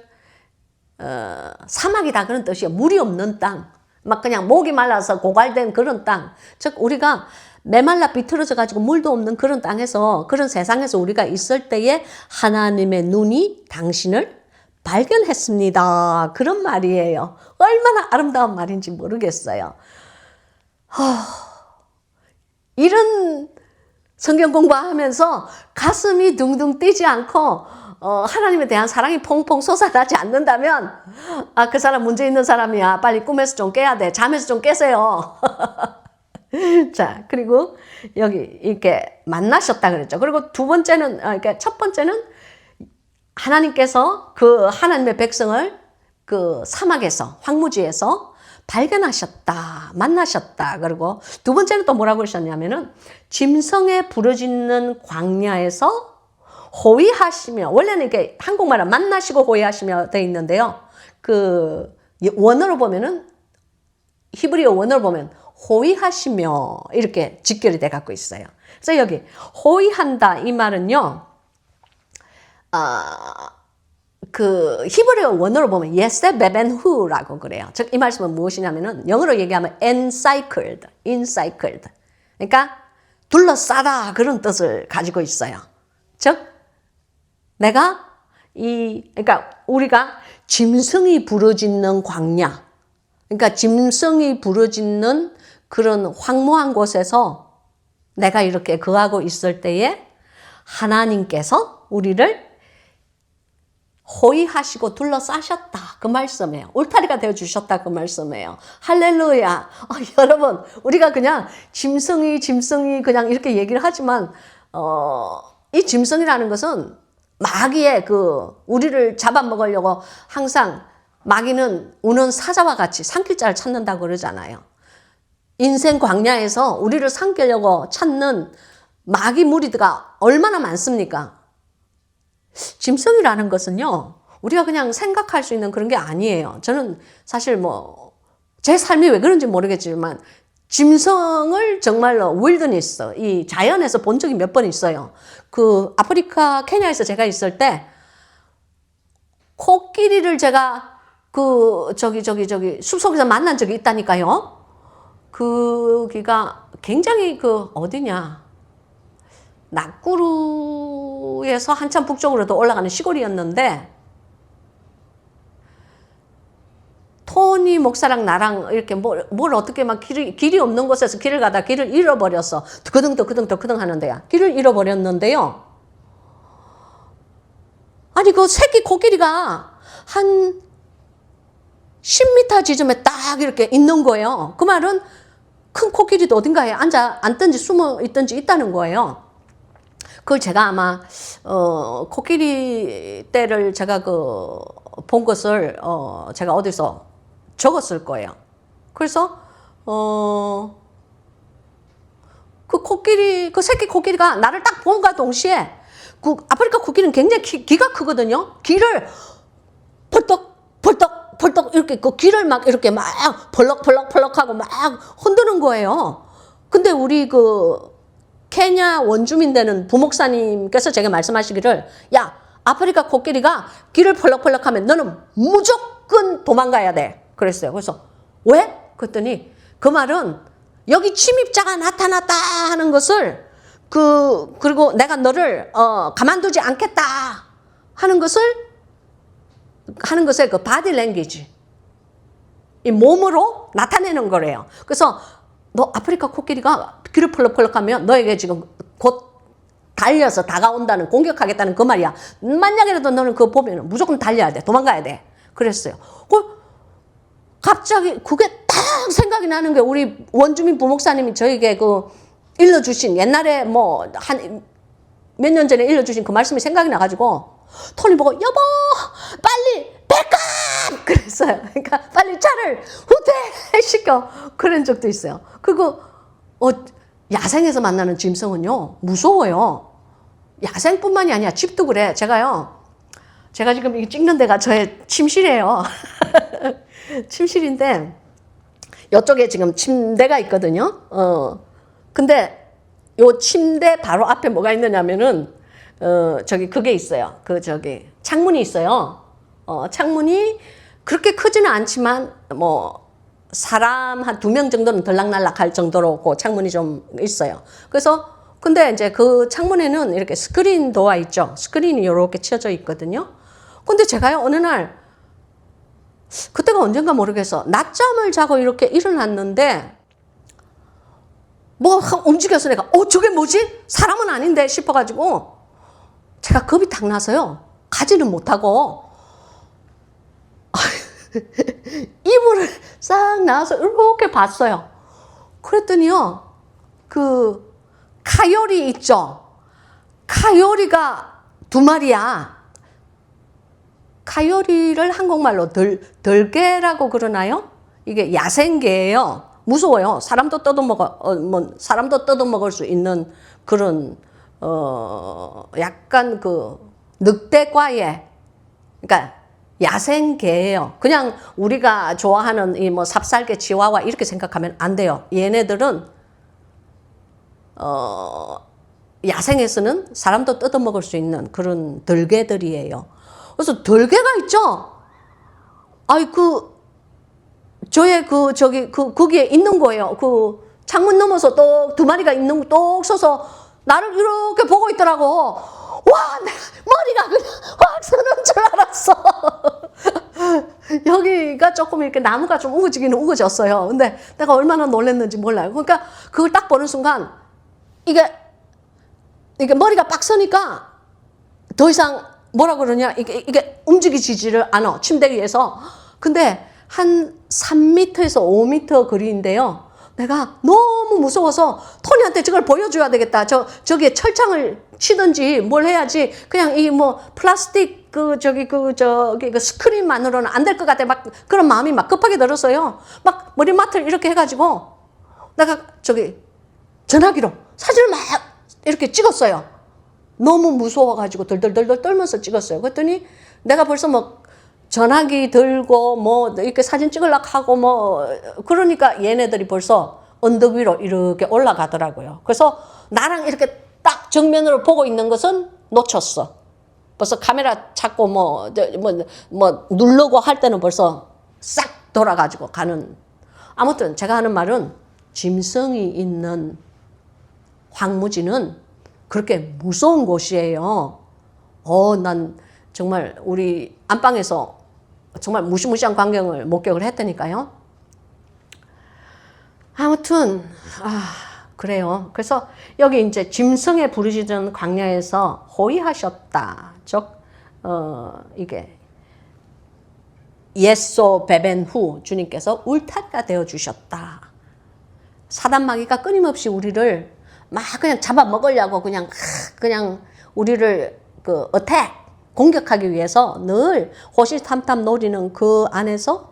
Speaker 2: 사막이다 그런 뜻이에요. 물이 없는 땅, 막 그냥 목이 말라서 고갈된 그런 땅. 즉 우리가 메말라 비틀어져 가지고 물도 없는 그런 땅에서, 그런 세상에서 우리가 있을 때에 하나님의 눈이 당신을 발견했습니다. 그런 말이에요. 얼마나 아름다운 말인지 모르겠어요. 이런 성경 공부하면서 가슴이 둥둥 뛰지 않고 하나님에 대한 사랑이 퐁퐁 솟아나지 않는다면, 아, 그 사람 문제 있는 사람이야. 빨리 꿈에서 좀 깨야 돼. 잠에서 좀 깨세요. 자, 그리고 여기 이렇게 만나셨다 그랬죠. 그리고 두 번째는, 그러니까 첫 번째는 하나님께서 그 하나님의 백성을 그 사막에서, 황무지에서 발견하셨다, 만나셨다. 그리고 두 번째는 또 뭐라고 그러셨냐면은 짐승에 부르짖는 광야에서 호위하시며, 원래는 이게 한국말은 만나시고 호위하시며 되어 있는데요. 그 원어로 보면은, 히브리어 원어로 보면 호위하시며 이렇게 직결이 돼 갖고 있어요. 그래서 여기 호위한다 이 말은요, 그 히브리어 원어로 보면 예세 베벤후라고 그래요. 즉 이 말씀은 무엇이냐면은 영어로 얘기하면 encircled. 그러니까 둘러싸다 그런 뜻을 가지고 있어요. 즉 내가 그러니까 우리가 짐승이 부르짖는 광야, 그러니까 짐승이 부르짖는 그런 황무한 곳에서 내가 이렇게 거하고 있을 때에 하나님께서 우리를 호위하시고 둘러싸셨다. 그 말씀이에요. 울타리가 되어주셨다. 그 말씀이에요. 할렐루야. 여러분, 우리가 그냥 짐승이 그냥 이렇게 얘기를 하지만, 이 짐승이라는 것은 마귀의 우리를 잡아먹으려고 항상 마귀는 우는 사자와 같이 산길자를 찾는다고 그러잖아요. 인생 광야에서 우리를 삼키려고 찾는 마귀 무리가 얼마나 많습니까? 짐승이라는 것은요, 우리가 그냥 생각할 수 있는 그런 게 아니에요. 저는 사실 제 삶이 왜 그런지 모르겠지만, 짐승을 정말로 윌드니스, 이 자연에서 본 적이 몇 번 있어요. 그 아프리카 케냐에서 제가 있을 때, 코끼리를 제가 숲속에서 만난 적이 있다니까요. 거기가 굉장히 어디냐. 낙구루에서 한참 북쪽으로 더 올라가는 시골이었는데, 토니 목사랑 나랑 이렇게 뭘 어떻게 막 길이 없는 곳에서 길을 가다 길을 잃어버렸어. 더크덩 하는데요. 길을 잃어버렸는데요. 아니, 그 새끼 코끼리가 한 10m 지점에 딱 이렇게 있는 거예요. 그 말은 큰 코끼리도 어딘가에 앉든지 숨어 있든지 있다는 거예요. 그걸 제가 아마, 코끼리 떼를 제가 본 것을, 제가 어디서 적었을 거예요. 그래서, 그 새끼 코끼리가 나를 딱 본과 동시에, 아프리카 코끼리는 굉장히 귀가 크거든요. 귀를 벌떡 이렇게 귀를 막 이렇게 막 펄럭하고 막 흔드는 거예요. 근데 우리 케냐 원주민 되는 부목사님께서 제게 말씀하시기를, 야, 아프리카 코끼리가 귀를 펄럭하면 너는 무조건 도망가야 돼. 그랬어요. 그래서 왜? 그랬더니 그 말은 여기 침입자가 나타났다 하는 것을 그리고 내가 너를 가만두지 않겠다 하는 것의 그 바디 랭귀지, 이 몸으로 나타내는 거래요. 그래서 너 아프리카 코끼리가 귀를 펄럭하면 너에게 지금 곧 달려서 다가온다는, 공격하겠다는 그 말이야. 만약에라도 너는 그거 보면 무조건 달려야 돼. 도망가야 돼. 그랬어요. 갑자기 그게 딱 생각이 나는 게 우리 원주민 부목사님이 저에게 그 일러주신 옛날에 뭐 한 몇 년 전에 일러주신 그 말씀이 생각이 나가지고 토니 보고 여보 빨리 백업 그랬어요. 그러니까 빨리 차를 후퇴시켜 그런 적도 있어요. 그리고 야생에서 만나는 짐승은요 무서워요. 야생뿐만이 아니야 집도 그래. 제가 지금 이 찍는 데가 저의 침실이에요. 침실인데 이쪽에 지금 침대가 있거든요. 근데 요 침대 바로 앞에 뭐가 있느냐면은 그게 있어요. 창문이 있어요. 창문이 그렇게 크지는 않지만 뭐 사람 한 2명 정도는 들락날락 할 정도로 그 창문이 좀 있어요. 그래서 근데 이제 그 창문에는 이렇게 스크린 도어 있죠. 스크린이 이렇게 치어져 있거든요. 근데 제가요 어느 날 그때가 언젠가 모르겠어. 낮잠을 자고 이렇게 일어났는데 뭐 움직여서 내가 저게 뭐지? 사람은 아닌데 싶어가지고 제가 겁이 탁 나서요. 가지는 못하고 이불을 싹 나와서 이렇게 봤어요. 그랬더니요. 그 카요리 있죠? 카요리가 2마리야. 카요리를 한국말로 덜개라고 그러나요? 이게 야생개예요. 무서워요. 사람도 뜯어먹을 수 있는 그런 약간 그 늑대과의 그러니까 야생개예요. 그냥 우리가 좋아하는 이 뭐 삽살개, 치와와 이렇게 생각하면 안 돼요. 얘네들은 야생에서는 사람도 뜯어먹을 수 있는 그런 덜개들이에요. 그래서 덜개가 있죠. 거기에 있는 거예요. 그 창문 넘어서 또 2마리가 있는 똑 서서 나를 이렇게 보고 있더라고. 와, 내 머리가 그냥 확 서는 줄 알았어. 여기가 조금 이렇게 나무가 좀 우거지기는 우거졌어요. 근데 내가 얼마나 놀랐는지 몰라요. 그러니까 그걸 딱 보는 순간 이게 머리가 빡 서니까 더 이상 뭐라 그러냐 이게 움직이지를 않아 침대 위에서. 근데 한 3m에서 5m 거리인데요. 내가 너무 무서워서 토니한테 저걸 보여줘야 되겠다. 저기에 철창을 치든지 뭘 해야지. 그냥 이 뭐 플라스틱 그 스크린만으로는 안 될 것 같아. 막 그런 마음이 막 급하게 들었어요. 막 머리맡을 이렇게 해가지고 내가 전화기로 사진을 막 이렇게 찍었어요. 너무 무서워가지고 덜덜덜덜 떨면서 찍었어요. 그랬더니 내가 벌써 뭐 전화기 들고 뭐 이렇게 사진 찍으려고 하고 뭐 그러니까 얘네들이 벌써 언덕 위로 이렇게 올라가더라고요. 그래서 나랑 이렇게 딱 정면으로 보고 있는 것은 놓쳤어. 벌써 카메라 찾고 뭐 누르고 할 때는 벌써 싹 돌아가지고 가는. 아무튼 제가 하는 말은 짐승이 있는 황무지는 그렇게 무서운 곳이에요. 난 정말 우리 안방에서 정말 무시무시한 광경을 목격을 했다니까요. 아무튼 그래요. 그래서 여기 이제 짐승에 부르짖은 광야에서 호위하셨다. 즉 이게 예소 베벤 후 주님께서 울타리가 되어 주셨다. 사단 마귀가 끊임없이 우리를 막 그냥 잡아먹으려고 그냥 우리를 공격하기 위해서 늘 호시탐탐 노리는 그 안에서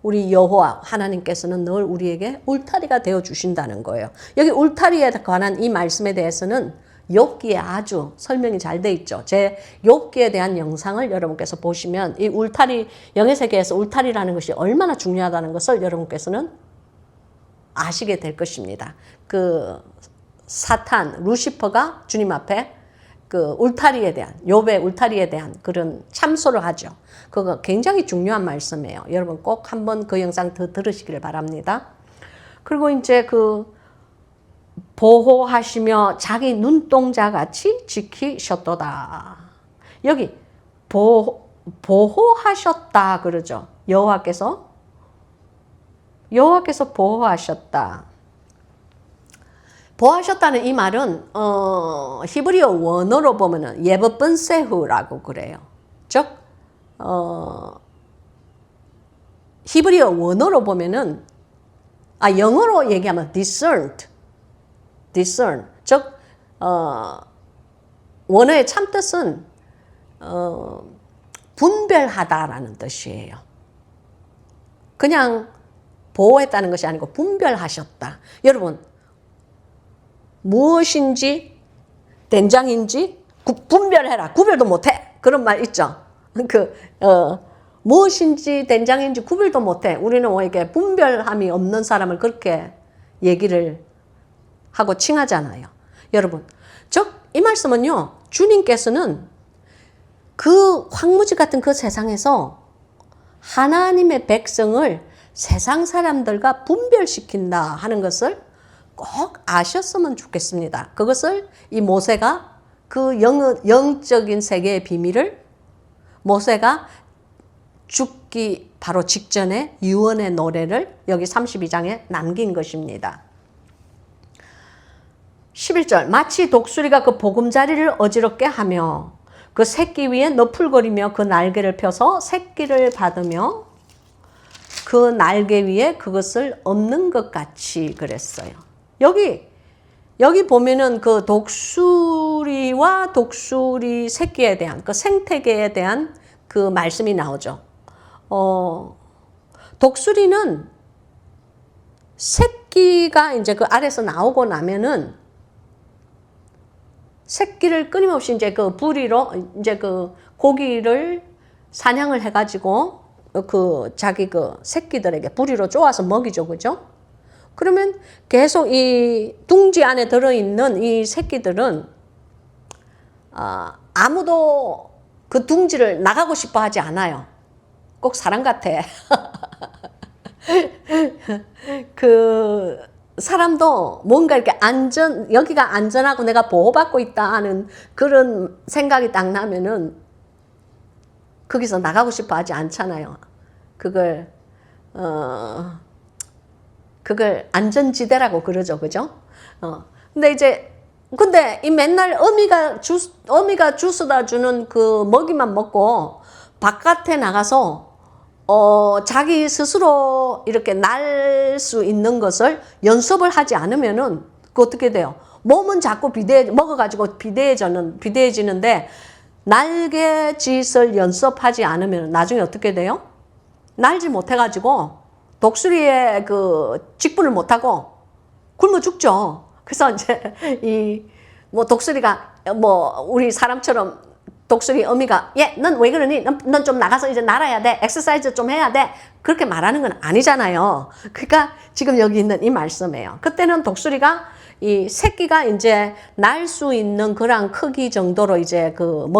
Speaker 2: 우리 여호와 하나님께서는 늘 우리에게 울타리가 되어 주신다는 거예요. 여기 울타리에 관한 이 말씀에 대해서는 욥기에 아주 설명이 잘 돼 있죠. 제 욥기에 대한 영상을 여러분께서 보시면 이 울타리, 영의 세계에서 울타리라는 것이 얼마나 중요하다는 것을 여러분께서는 아시게 될 것입니다. 그 사탄, 루시퍼가 주님 앞에 그 울타리에 대한, 욥의 울타리에 대한 그런 참소를 하죠. 그거 굉장히 중요한 말씀이에요. 여러분 꼭 한번 그 영상 더 들으시기를 바랍니다. 그리고 이제 보호하시며 자기 눈동자 같이 지키셨도다. 여기 보호하셨다 그러죠. 여호와께서 보호하셨다. 보호하셨다는 이 말은 히브리어 원어로 보면은 예버번세후라고 그래요. 즉 히브리어 원어로 보면은 영어로 얘기하면 discerned, 즉 원어의 참뜻은 분별하다라는 뜻이에요. 그냥 보호했다는 것이 아니고 분별하셨다. 여러분, 무엇인지 된장인지 분별해라. 구별도 못해. 그런 말 있죠. 무엇인지 된장인지 구별도 못해. 우리는 이렇게 분별함이 없는 사람을 그렇게 얘기를 하고 칭하잖아요. 여러분, 즉 이 말씀은요, 주님께서는 그 황무지 같은 그 세상에서 하나님의 백성을 세상 사람들과 분별시킨다 하는 것을 꼭 아셨으면 좋겠습니다. 그것을 이 모세가 그 영적인 세계의 비밀을 모세가 죽기 바로 직전에 유언의 노래를 여기 32장에 남긴 것입니다. 11절, 마치 독수리가 그 보금자리를 어지럽게 하며 그 새끼 위에 너풀거리며 그 날개를 펴서 새끼를 받으며 그 날개 위에 그것을 엎는 것 같이 그랬어요. 여기 보면은 그 독수리와 독수리 새끼에 대한 그 생태계에 대한 그 말씀이 나오죠. 독수리는 새끼가 이제 그 알에서 나오고 나면은 새끼를 끊임없이 이제 그 부리로 이제 그 고기를 사냥을 해가지고 그 자기 그 새끼들에게 부리로 쪼아서 먹이죠, 그죠? 그러면 계속 이 둥지 안에 들어있는 이 새끼들은 아무도 그 둥지를 나가고 싶어 하지 않아요. 꼭 사람 같아. 그 사람도 뭔가 이렇게 여기가 안전하고 내가 보호받고 있다 하는 그런 생각이 딱 나면은 거기서 나가고 싶어 하지 않잖아요. 그걸 안전지대라고 그러죠. 그죠? 근데 이 맨날 어미가 주스다 주는 그 먹이만 먹고 바깥에 나가서 자기 스스로 이렇게 날 수 있는 것을 연습을 하지 않으면은 그 어떻게 돼요? 몸은 자꾸 먹어가지고 비대해지는데 날개짓을 연습하지 않으면 나중에 어떻게 돼요? 날지 못해가지고 독수리의 그 직분을 못하고 굶어 죽죠. 그래서 이제 독수리가 우리 사람처럼 독수리 어미가 넌 왜 그러니? 넌 좀 나가서 이제 날아야 돼. 엑서사이즈 좀 해야 돼. 그렇게 말하는 건 아니잖아요. 그러니까 지금 여기 있는 이 말씀이에요. 그때는 독수리가 이 새끼가 이제 날 수 있는 그런 크기 정도로 이제 그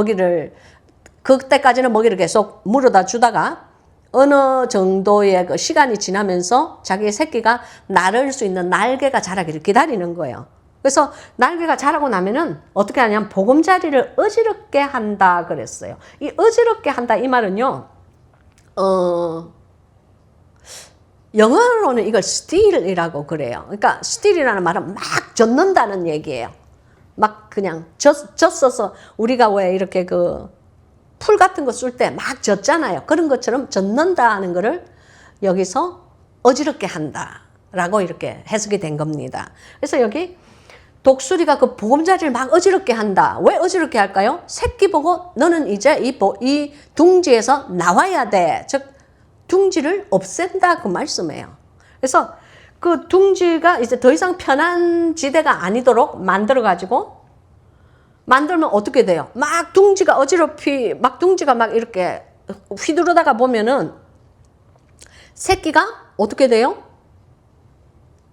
Speaker 2: 그때까지는 먹이를 계속 물어다 주다가 어느 정도의 그 시간이 지나면서 자기 새끼가 나를 수 있는 날개가 자라기를 기다리는 거예요. 그래서 날개가 자라고 나면은 어떻게 하냐면 보금자리를 어지럽게 한다 그랬어요. 이 어지럽게 한다 이 말은요, 영어로는 이걸 steal이라고 그래요. 그러니까 steal이라는 말은 막 젓는다는 얘기예요. 막 그냥 젓어서 우리가 왜 이렇게 그 풀 같은 거 쓸 때 막 젓잖아요. 그런 것처럼 젓는다 하는 거를 여기서 어지럽게 한다라고 이렇게 해석이 된 겁니다. 그래서 여기 독수리가 그 보금자리를 막 어지럽게 한다. 왜 어지럽게 할까요? 새끼 보고 너는 이제 이 둥지에서 나와야 돼. 즉 둥지를 없앤다 그 말씀이에요. 그래서 그 둥지가 이제 더 이상 편한 지대가 아니도록 만들면 어떻게 돼요? 막 둥지가 어지럽히 막 둥지가 막 이렇게 휘두르다가 보면은 새끼가 어떻게 돼요?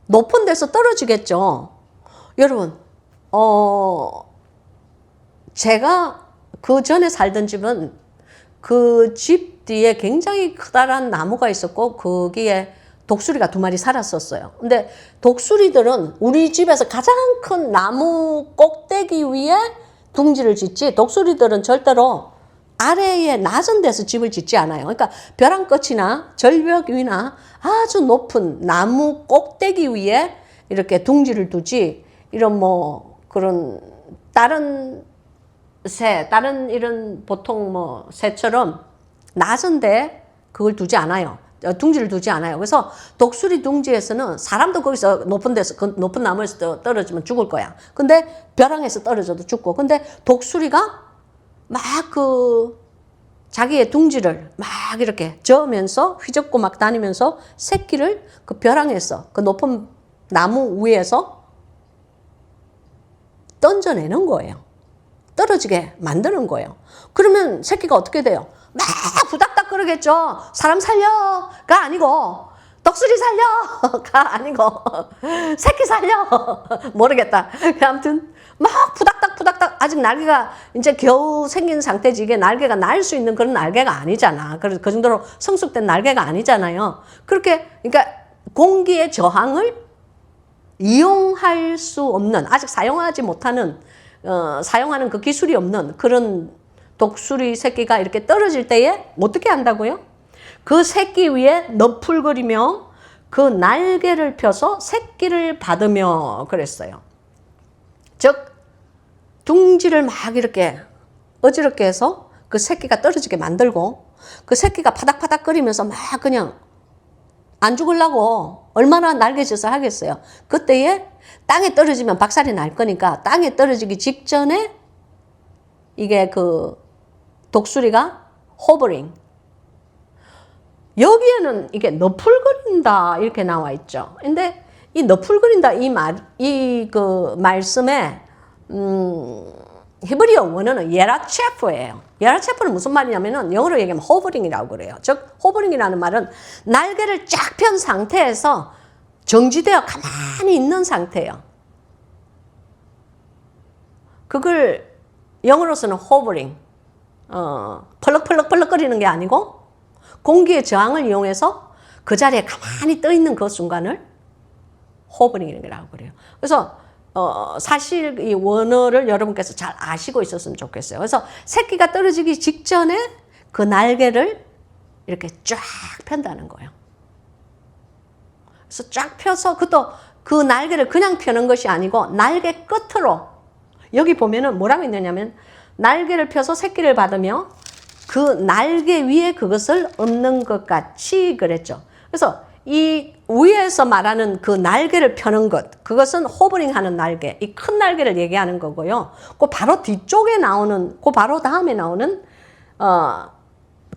Speaker 2: 높은 데서 떨어지겠죠. 여러분, 제가 그 전에 살던 집은 그 집 뒤에 굉장히 커다란 나무가 있었고 거기에 독수리가 2마리 살았었어요. 근데 독수리들은 우리 집에서 가장 큰 나무 꼭대기 위에 둥지를 짓지 독수리들은 절대로 아래에 낮은 데서 집을 짓지 않아요. 그러니까 벼랑 끝이나 절벽 위나 아주 높은 나무 꼭대기 위에 이렇게 둥지를 두지 이런 그런 다른 이런 보통 새처럼 낮은데 그걸 두지 않아요. 둥지를 두지 않아요. 그래서 독수리 둥지에서는 사람도 거기서 높은 데서, 그 높은 나무에서 떨어지면 죽을 거야. 근데 벼랑에서 떨어져도 죽고. 근데 독수리가 막 자기의 둥지를 막 이렇게 저으면서 휘젓고 막 다니면서 새끼를 그 벼랑에서, 그 높은 나무 위에서 던져내는 거예요. 떨어지게 만드는 거예요. 그러면 새끼가 어떻게 돼요? 막 부닥닥 그러겠죠. 사람 살려가 아니고, 독수리 살려가 아니고, 새끼 살려. 모르겠다. 아무튼 막 부닥닥 아직 날개가 이제 겨우 생긴 상태지, 이게 날개가 날 수 있는 그런 날개가 아니잖아. 그래서 그 정도로 성숙된 날개가 아니잖아요. 그렇게, 그러니까 공기의 저항을 이용할 수 없는, 아직 사용하지 못하는, 사용하는 그 기술이 없는 그런 독수리 새끼가 이렇게 떨어질 때에 어떻게 한다고요? 그 새끼 위에 너풀거리며 그 날개를 펴서 새끼를 받으며 그랬어요. 즉 둥지를 막 이렇게 어지럽게 해서 그 새끼가 떨어지게 만들고, 그 새끼가 파닥파닥거리면서 막 그냥 안 죽으려고 얼마나 날개짓을 하겠어요. 그때에 땅에 떨어지면 박살이 날 거니까 땅에 떨어지기 직전에 이게 그 독수리가 호버링, 여기에는 이게 너풀거린다 이렇게 나와 있죠. 근데 이 너풀거린다 이 그 말씀에 히브리어 원어는 예라체프예요. 예라체프는 무슨 말이냐면은 영어로 얘기하면 호버링이라고 그래요. 즉 호버링이라는 말은 날개를 쫙 편 상태에서 정지되어 가만히 있는 상태예요. 그걸 영어로서는 호버링, 펄럭펄럭거리는 게 아니고 공기의 저항을 이용해서 그 자리에 가만히 떠 있는 그 순간을 호버링이라고 그래요. 그래서 사실 이 원어를 여러분께서 잘 아시고 있었으면 좋겠어요. 그래서 새끼가 떨어지기 직전에 그 날개를 이렇게 쫙 편다는 거예요. 그래서 쫙 펴서 그것도 그 날개를 그냥 펴는 것이 아니고 날개 끝으로, 여기 보면은 뭐라고 있느냐면 날개를 펴서 새끼를 받으며 그 날개 위에 그것을 얹는 것 같이 그랬죠. 그래서 이 위에서 말하는 그 날개를 펴는 것, 그것은 호버링 하는 날개, 이 큰 날개를 얘기하는 거고요. 그 바로 뒤쪽에 나오는, 그 바로 다음에 나오는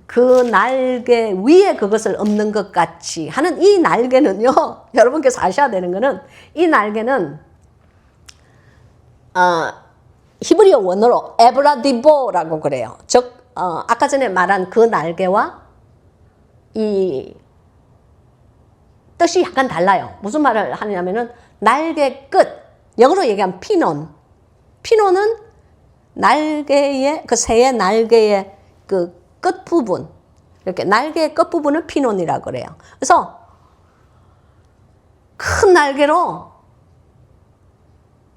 Speaker 2: 그 날개 위에 그것을 얹는 것 같이 하는 이 날개는요, 여러분께서 아셔야 되는 거는 이 날개는 히브리어 원어로 에브라디보라고 그래요. 즉 아까 전에 말한 그 날개와 이 뜻이 약간 달라요. 무슨 말을 하냐면은 날개 끝, 영어로 얘기하면 피논. 피논은 날개의, 그 새의 날개의 그 끝부분, 이렇게 날개의 끝부분을 피논이라고 그래요. 그래서 큰 날개로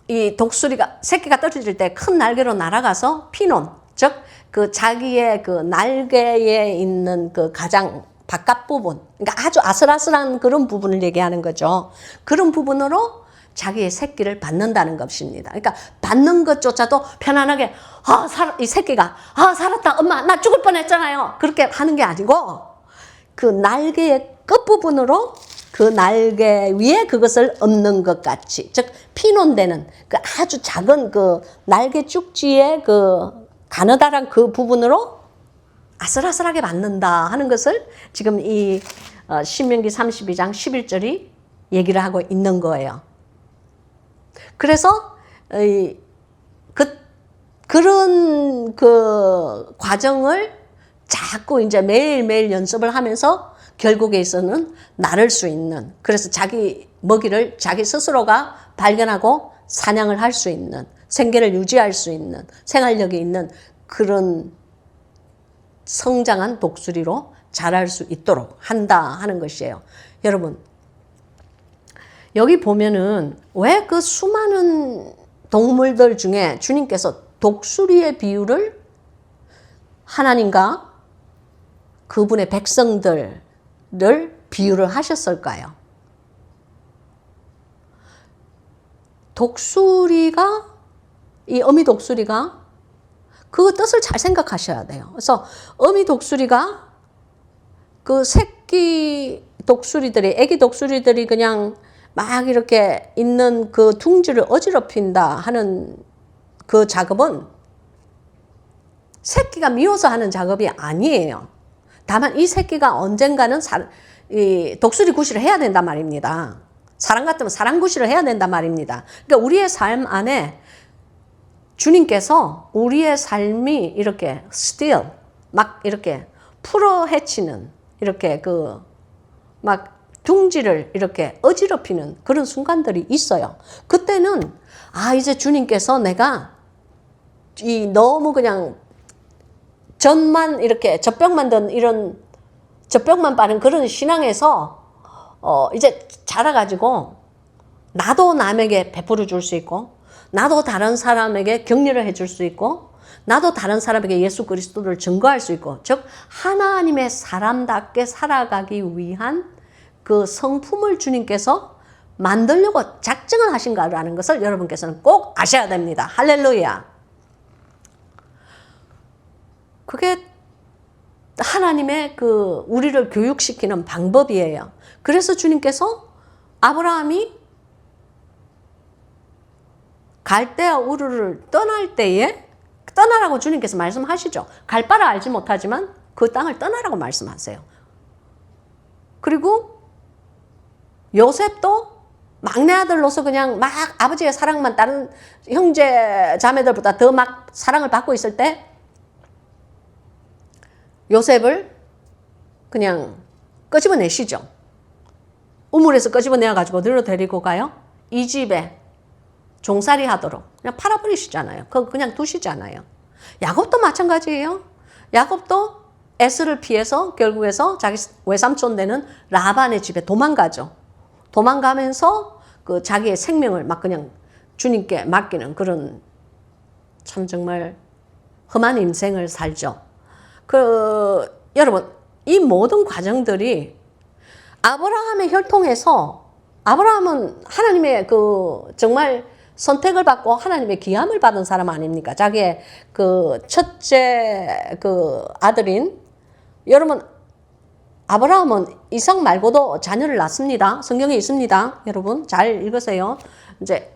Speaker 2: 이 독수리가, 새끼가 떨어질 때 큰 날개로 날아가서 피논, 즉 그 자기의 그 날개에 있는 그 가장 바깥 부분, 그러니까 아주 아슬아슬한 그런 부분을 얘기하는 거죠. 그런 부분으로 자기의 새끼를 받는다는 것입니다. 그러니까 받는 것조차도 편안하게, 이 새끼가, 살았다, 엄마, 나 죽을 뻔했잖아요. 그렇게 하는 게 아니고, 그 날개의 끝부분으로 그 날개 위에 그것을 얹는 것 같이, 즉, 피논되는 그 아주 작은 그 날개 쭉지의 그 가느다란 그 부분으로 아슬아슬하게 받는다 하는 것을 지금 이 신명기 32장 11절이 얘기를 하고 있는 거예요. 그래서 그런 그 과정을 자꾸 이제 매일매일 연습을 하면서 결국에서는 나를 수 있는, 그래서 자기 먹이를 자기 스스로가 발견하고 사냥을 할 수 있는, 생계를 유지할 수 있는, 생활력이 있는 그런 성장한 독수리로 자랄 수 있도록 한다 하는 것이에요. 여러분, 여기 보면은 왜 그 수많은 동물들 중에 주님께서 독수리의 비유를 하나님과 그분의 백성들을 비유를 하셨을까요? 독수리가, 이 어미 독수리가 그 뜻을 잘 생각하셔야 돼요. 그래서 어미 독수리가 그 새끼 독수리들이, 애기 독수리들이 그냥 막 이렇게 있는 그 둥지를 어지럽힌다 하는 그 작업은 새끼가 미워서 하는 작업이 아니에요. 다만 이 새끼가 언젠가는 이 독수리 구실을 해야 된단 말입니다. 사람 같으면 사람 구실을 해야 된단 말입니다. 그러니까 우리의 삶 안에 주님께서 우리의 삶이 이렇게 still 막 이렇게 풀어 헤치는 이렇게 그 막 둥지를 이렇게 어지럽히는 그런 순간들이 있어요. 그때는 이제 주님께서 내가 이 너무 그냥 전만 이렇게 젖병만 든 이런 젖병만 빠른 그런 신앙에서 이제 자라가지고 나도 남에게 베풀어 줄 수 있고 나도 다른 사람에게 격려를 해줄 수 있고 나도 다른 사람에게 예수 그리스도를 증거할 수 있고 즉 하나님의 사람답게 살아가기 위한 그 성품을 주님께서 만들려고 작정을 하신가라는 것을 여러분께서는 꼭 아셔야 됩니다. 할렐루야. 그게 하나님의 그 우리를 교육시키는 방법이에요. 그래서 주님께서 아브라함이 갈대아 우르를 떠날 때에 떠나라고 주님께서 말씀하시죠. 갈 바를 알지 못하지만 그 땅을 떠나라고 말씀하세요. 그리고 요셉도 막내 아들로서 그냥 막 아버지의 사랑만 다른 형제 자매들보다 더 막 사랑을 받고 있을 때 요셉을 그냥 끄집어내시죠. 우물에서 끄집어내가지고 들어 데리고 가요. 이 집에 종살이 하도록 그냥 팔아버리시잖아요. 그거 그냥 두시잖아요. 야곱도 마찬가지예요. 야곱도 에스를 피해서 결국에서 자기 외삼촌 되는 라반의 집에 도망가죠. 도망가면서 그 자기의 생명을 막 그냥 주님께 맡기는 그런 참 정말 험한 인생을 살죠. 여러분, 이 모든 과정들이 아브라함의 혈통에서 아브라함은 하나님의 그 정말 선택을 받고 하나님의 기함을 받은 사람 아닙니까? 자기의 그 첫째 그 아들인 여러분 아브라함은 이삭 말고도 자녀를 낳습니다. 성경에 있습니다. 여러분 잘 읽으세요. 이제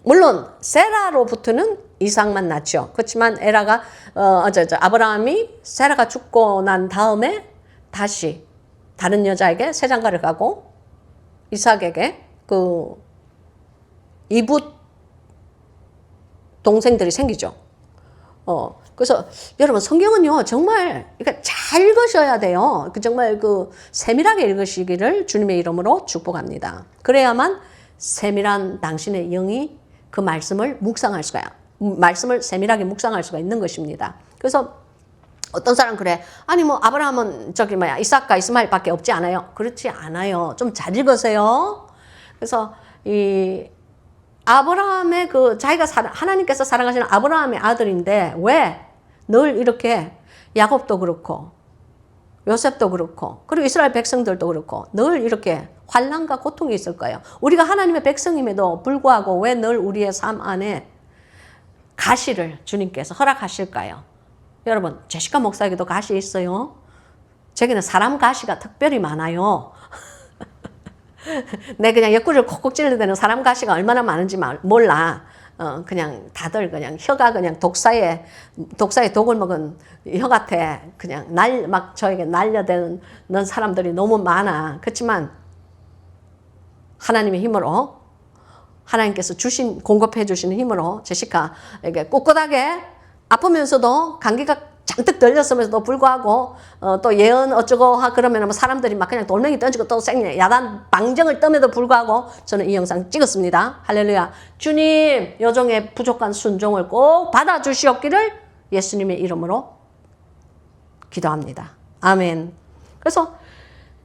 Speaker 2: 물론 세라로부터는 이삭만 낳죠. 그렇지만 아브라함이 세라가 죽고 난 다음에 다시 다른 여자에게 세장가를 가고 이삭에게 그 이붓 동생들이 생기죠. 그래서 여러분 성경은요 정말 그러니까 잘 읽으셔야 돼요. 정말 그 세밀하게 읽으시기를 주님의 이름으로 축복합니다. 그래야만 세밀한 당신의 영이 그 말씀을 말씀을 세밀하게 묵상할 수가 있는 것입니다. 그래서 어떤 사람 그래. 아니 뭐 아브라함은 이삭과 이스마엘밖에 없지 않아요? 그렇지 않아요. 좀 잘 읽으세요. 그래서 이 아브라함의 하나님께서 사랑하시는 아브라함의 아들인데 왜 늘 이렇게 야곱도 그렇고 요셉도 그렇고 그리고 이스라엘 백성들도 그렇고 늘 이렇게 환난과 고통이 있을 거예요. 우리가 하나님의 백성임에도 불구하고 왜 늘 우리의 삶 안에 가시를 주님께서 허락하실까요? 여러분 제시카 목사에게도 가시 있어요. 제게는 사람 가시가 특별히 많아요. 내 그냥 옆구리를 콕콕 찔러야 되는 사람 가시가 얼마나 많은지 몰라. 그냥 다들 그냥 혀가 그냥 독사에 독을 먹은 혀 같아. 그냥 막 저에게 날려대는 사람들이 너무 많아. 그렇지만 하나님의 힘으로 하나님께서 공급해 주시는 힘으로 제시카에게 꿋꿋하게 아프면서도 감기가 잔뜩 들렸음에도 불구하고 또 예언 어쩌고 그러면 사람들이 막 그냥 돌멩이 던지고 또 야단 방정을 뜸에도 불구하고 저는 이 영상 찍었습니다. 할렐루야. 주님 여종의 부족한 순종을 꼭 받아주시옵기를 예수님의 이름으로 기도합니다. 아멘. 그래서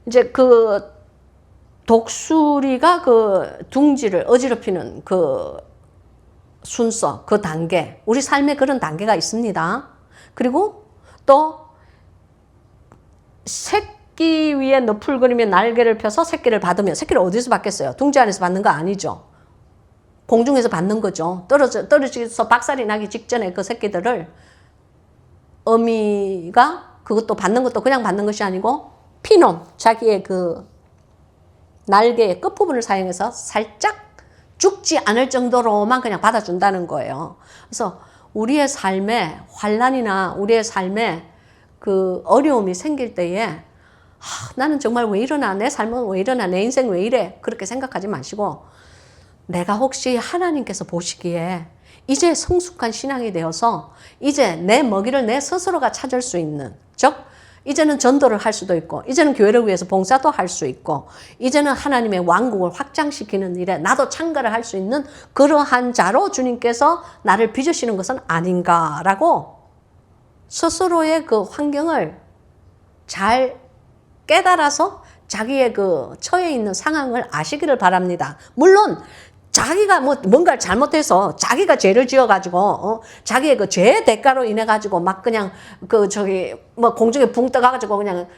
Speaker 2: 이제 그 독수리가 그 둥지를 어지럽히는 그 순서, 그 단계, 우리 삶에 그런 단계가 있습니다. 그리고 또 새끼 위에 너풀거리며 날개를 펴서 새끼를 받으면 새끼를 어디서 받겠어요? 둥지 안에서 받는 거 아니죠. 공중에서 받는 거죠. 떨어져서 박살이 나기 직전에 그 새끼들을 어미가 그것도 받는 것도 그냥 받는 것이 아니고 피놈, 자기의 그 날개의 끝부분을 사용해서 살짝 죽지 않을 정도로만 그냥 받아준다는 거예요. 그래서 우리의 삶에 환난이나 우리의 삶에 그 어려움이 생길 때에 나는 정말 왜 이러나, 내 삶은 왜 이러나, 내 인생 왜 이래, 그렇게 생각하지 마시고 내가 혹시 하나님께서 보시기에 이제 성숙한 신앙이 되어서 이제 내 먹이를 내 스스로가 찾을 수 있는, 즉 이제는 전도를 할 수도 있고 이제는 교회를 위해서 봉사도 할 수 있고 이제는 하나님의 왕국을 확장시키는 일에 나도 참가를 할 수 있는 그러한 자로 주님께서 나를 빚으시는 것은 아닌가라고 스스로의 그 환경을 잘 깨달아서 자기의 그 처해 있는 상황을 아시기를 바랍니다. 물론 자기가 뭔가를 잘못해서 자기가 죄를 지어가지고 자기의 그 죄의 대가로 인해 가지고 막 그냥 공중에 붕 떠가지고 그냥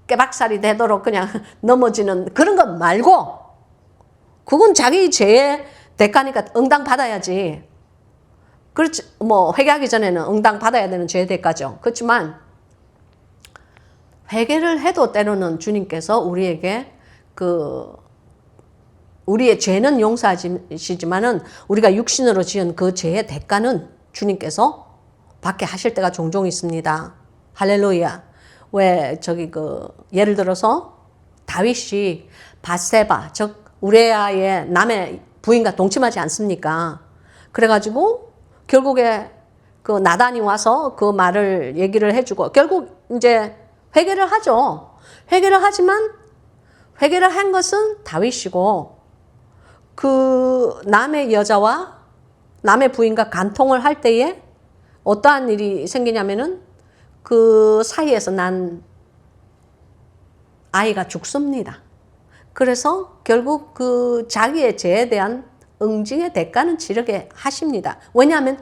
Speaker 2: 깨박살이 되도록 그냥 넘어지는 그런 것 말고, 그건 자기 죄의 대가니까 응당 받아야지. 그렇지, 회개하기 전에는 응당 받아야 되는 죄의 대가죠. 그렇지만 회개를 해도 때로는 주님께서 우리에게 우리의 죄는 용서하시지만은 우리가 육신으로 지은 그 죄의 대가는 주님께서 받게 하실 때가 종종 있습니다. 할렐루야. 왜 예를 들어서 다윗이 밧세바, 즉 우레아의 남의 부인과 동침하지 않습니까? 그래가지고 결국에 그 나단이 와서 그 말을 얘기를 해주고 결국 이제 회개를 하죠. 회개를 하지만 회개를 한 것은 다윗이고 그 남의 여자와 남의 부인과 간통을 할 때에 어떠한 일이 생기냐면은 그 사이에서 난 아이가 죽습니다. 그래서 결국 그 자기의 죄에 대한 응징의 대가는 치르게 하십니다. 왜냐하면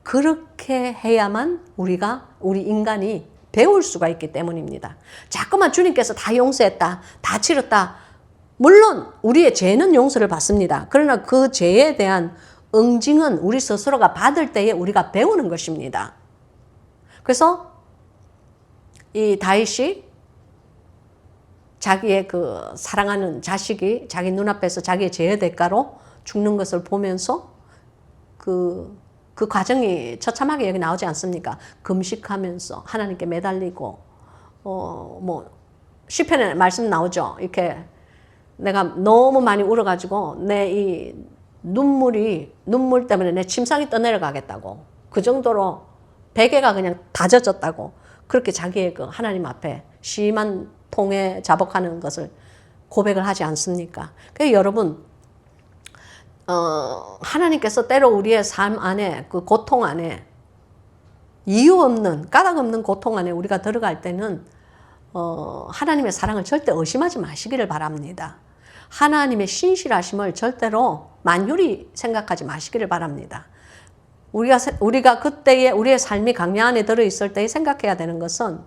Speaker 2: 그렇게 해야만 우리 인간이 배울 수가 있기 때문입니다. 자꾸만 주님께서 다 용서했다, 다 치렀다. 물론 우리의 죄는 용서를 받습니다. 그러나 그 죄에 대한 응징은 우리 스스로가 받을 때에 우리가 배우는 것입니다. 그래서 이 다윗이 자기의 그 사랑하는 자식이 자기 눈앞에서 자기의 죄의 대가로 죽는 것을 보면서 그 과정이 처참하게 여기 나오지 않습니까? 금식하면서 하나님께 매달리고 시편에 말씀 나오죠. 이렇게 내가 너무 많이 울어가지고 내 이 눈물 때문에 내 침상이 떠내려가겠다고, 그 정도로 베개가 그냥 다 젖었다고, 그렇게 자기의 그 하나님 앞에 심한 통에 자복하는 것을 고백을 하지 않습니까? 그래서 여러분, 하나님께서 때로 우리의 삶 안에 그 고통 안에 이유 없는 까닭 없는 고통 안에 우리가 들어갈 때는 하나님의 사랑을 절대 의심하지 마시기를 바랍니다. 하나님의 신실하심을 절대로 만유리 생각하지 마시기를 바랍니다. 우리가 그때에 우리의 삶이 광야 안에 들어있을 때 생각해야 되는 것은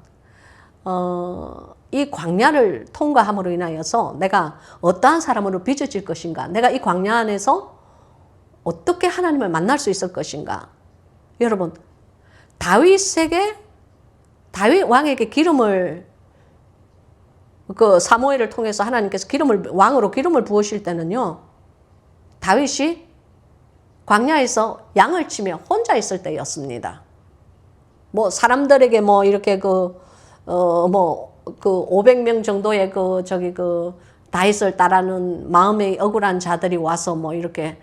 Speaker 2: 이 광야를 통과함으로 인하여서 내가 어떠한 사람으로 빚어질 것인가, 내가 이 광야 안에서 어떻게 하나님을 만날 수 있을 것인가. 여러분, 다윗 왕에게 기름을 그 사무엘을 통해서 하나님께서 왕으로 기름을 부으실 때는요, 다윗이 광야에서 양을 치며 혼자 있을 때였습니다. 사람들에게 이렇게 500명 정도의 다윗을 따르는 마음의 억울한 자들이 와서 이렇게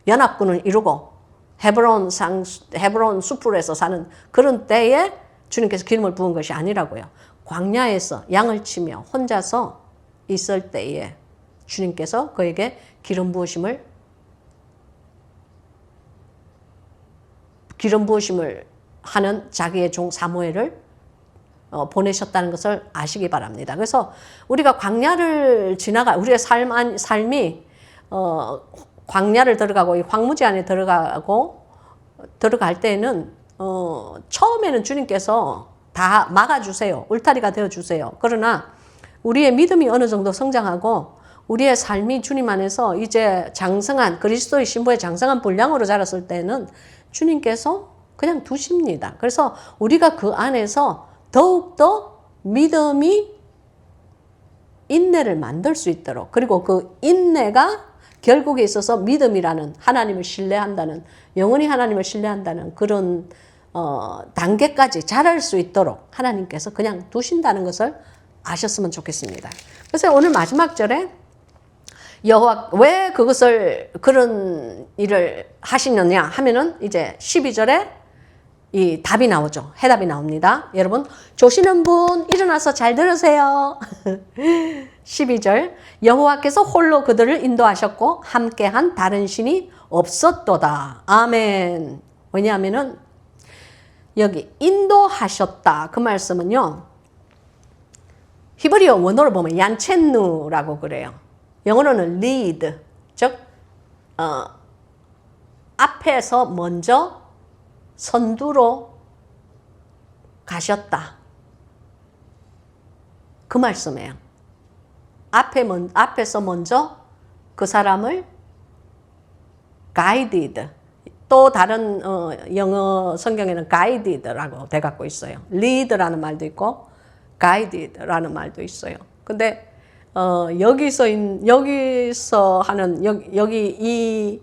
Speaker 2: 연합군을 이루고 헤브론 수풀에서 사는 그런 때에 주님께서 기름을 부은 것이 아니라고요. 광야에서 양을 치며 혼자서 있을 때에 주님께서 그에게 기름 부으심을 하는 자기의 종 사무엘을 보내셨다는 것을 아시기 바랍니다. 그래서 우리가 광야를 우리의 삶이 광야를 들어가고 이 황무지 안에 들어갈 때는 처음에는 주님께서 다 막아주세요. 울타리가 되어주세요. 그러나 우리의 믿음이 어느 정도 성장하고 우리의 삶이 주님 안에서 이제 장성한 그리스도의 신부의 장성한 분량으로 자랐을 때는 주님께서 그냥 두십니다. 그래서 우리가 그 안에서 더욱더 믿음이 인내를 만들 수 있도록, 그리고 그 인내가 결국에 있어서 믿음이라는, 하나님을 신뢰한다는, 영원히 하나님을 신뢰한다는 그런 단계까지 자랄 수 있도록 하나님께서 그냥 두신다는 것을 아셨으면 좋겠습니다. 그래서 오늘 마지막 절에 여호와 왜 그것을, 그런 일을 하시느냐 하면은 이제 12절에 이 답이 나오죠. 해답이 나옵니다. 여러분 조시는 분 일어나서 잘 들으세요. 12절 여호와께서 홀로 그들을 인도하셨고 함께한 다른 신이 없었도다. 아멘. 왜냐하면은 여기 인도하셨다 그 말씀은요, 히브리어 원어로 보면 얀첸누라고 그래요. 영어로는 lead, 즉 앞에서 먼저 선두로 가셨다 그 말씀이에요. 앞에서 먼저 그 사람을 guided, 또 다른 영어 성경에는 guided라고 돼 갖고 있어요. lead라는 말도 있고 guided라는 말도 있어요. 근데 여기서 하는 여기 이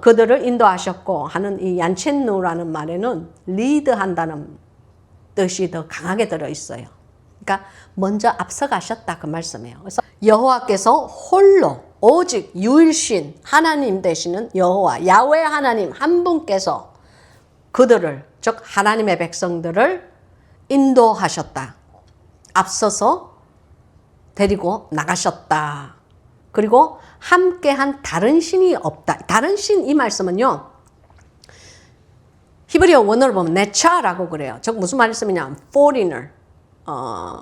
Speaker 2: 그들을 인도하셨고 하는 이 얀첸누라는 말에는 리드한다는 뜻이 더 강하게 들어 있어요. 그러니까 먼저 앞서가셨다 그 말씀이에요. 그래서 여호와께서 홀로 오직 유일신 하나님 되시는 여호와 야훼 하나님 한 분께서 그들을, 즉 하나님의 백성들을 인도하셨다. 앞서서 데리고 나가셨다. 그리고 함께한 다른 신이 없다. 다른 신 이 말씀은요, 히브리어 원어로 보면 네차라고 그래요. 즉 무슨 말씀이냐, foreigner,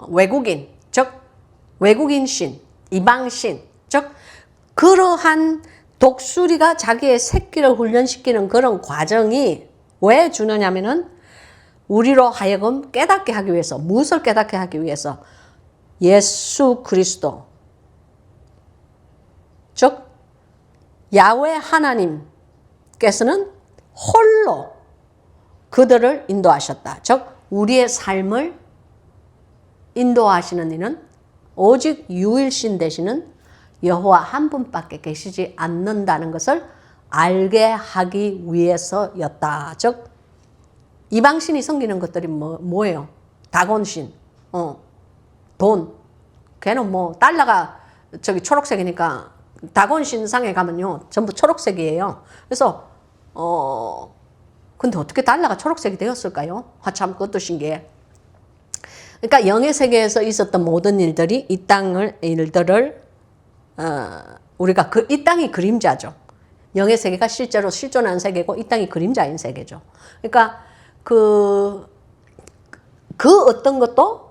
Speaker 2: 외국인, 즉 외국인 신, 이방 신, 즉 그러한 독수리가 자기의 새끼를 훈련시키는 그런 과정이 왜 주느냐면은 우리로 하여금 깨닫게 하기 위해서, 무엇을 깨닫게 하기 위해서, 예수 그리스도, 즉 야훼 하나님께서는 홀로 그들을 인도하셨다. 즉 우리의 삶을 인도하시는 이는 오직 유일신 되시는 여호와 한 분밖에 계시지 않는다는 것을 알게 하기 위해서였다. 즉 이방신이 섬기는 것들이 뭐예요? 다곤신, 돈. 걔는 뭐 달러가 저기 초록색이니까 다곤신 상에 가면요 전부 초록색이에요. 그래서 근데 어떻게 달러가 초록색이 되었을까요? 참 그것도 신기해. 그러니까 영의 세계에서 있었던 모든 일들이 이 땅을 일들을 우리가 이 땅이 그림자죠. 영의 세계가 실제로 실존한 세계고 이 땅이 그림자인 세계죠. 그러니까 그 어떤 것도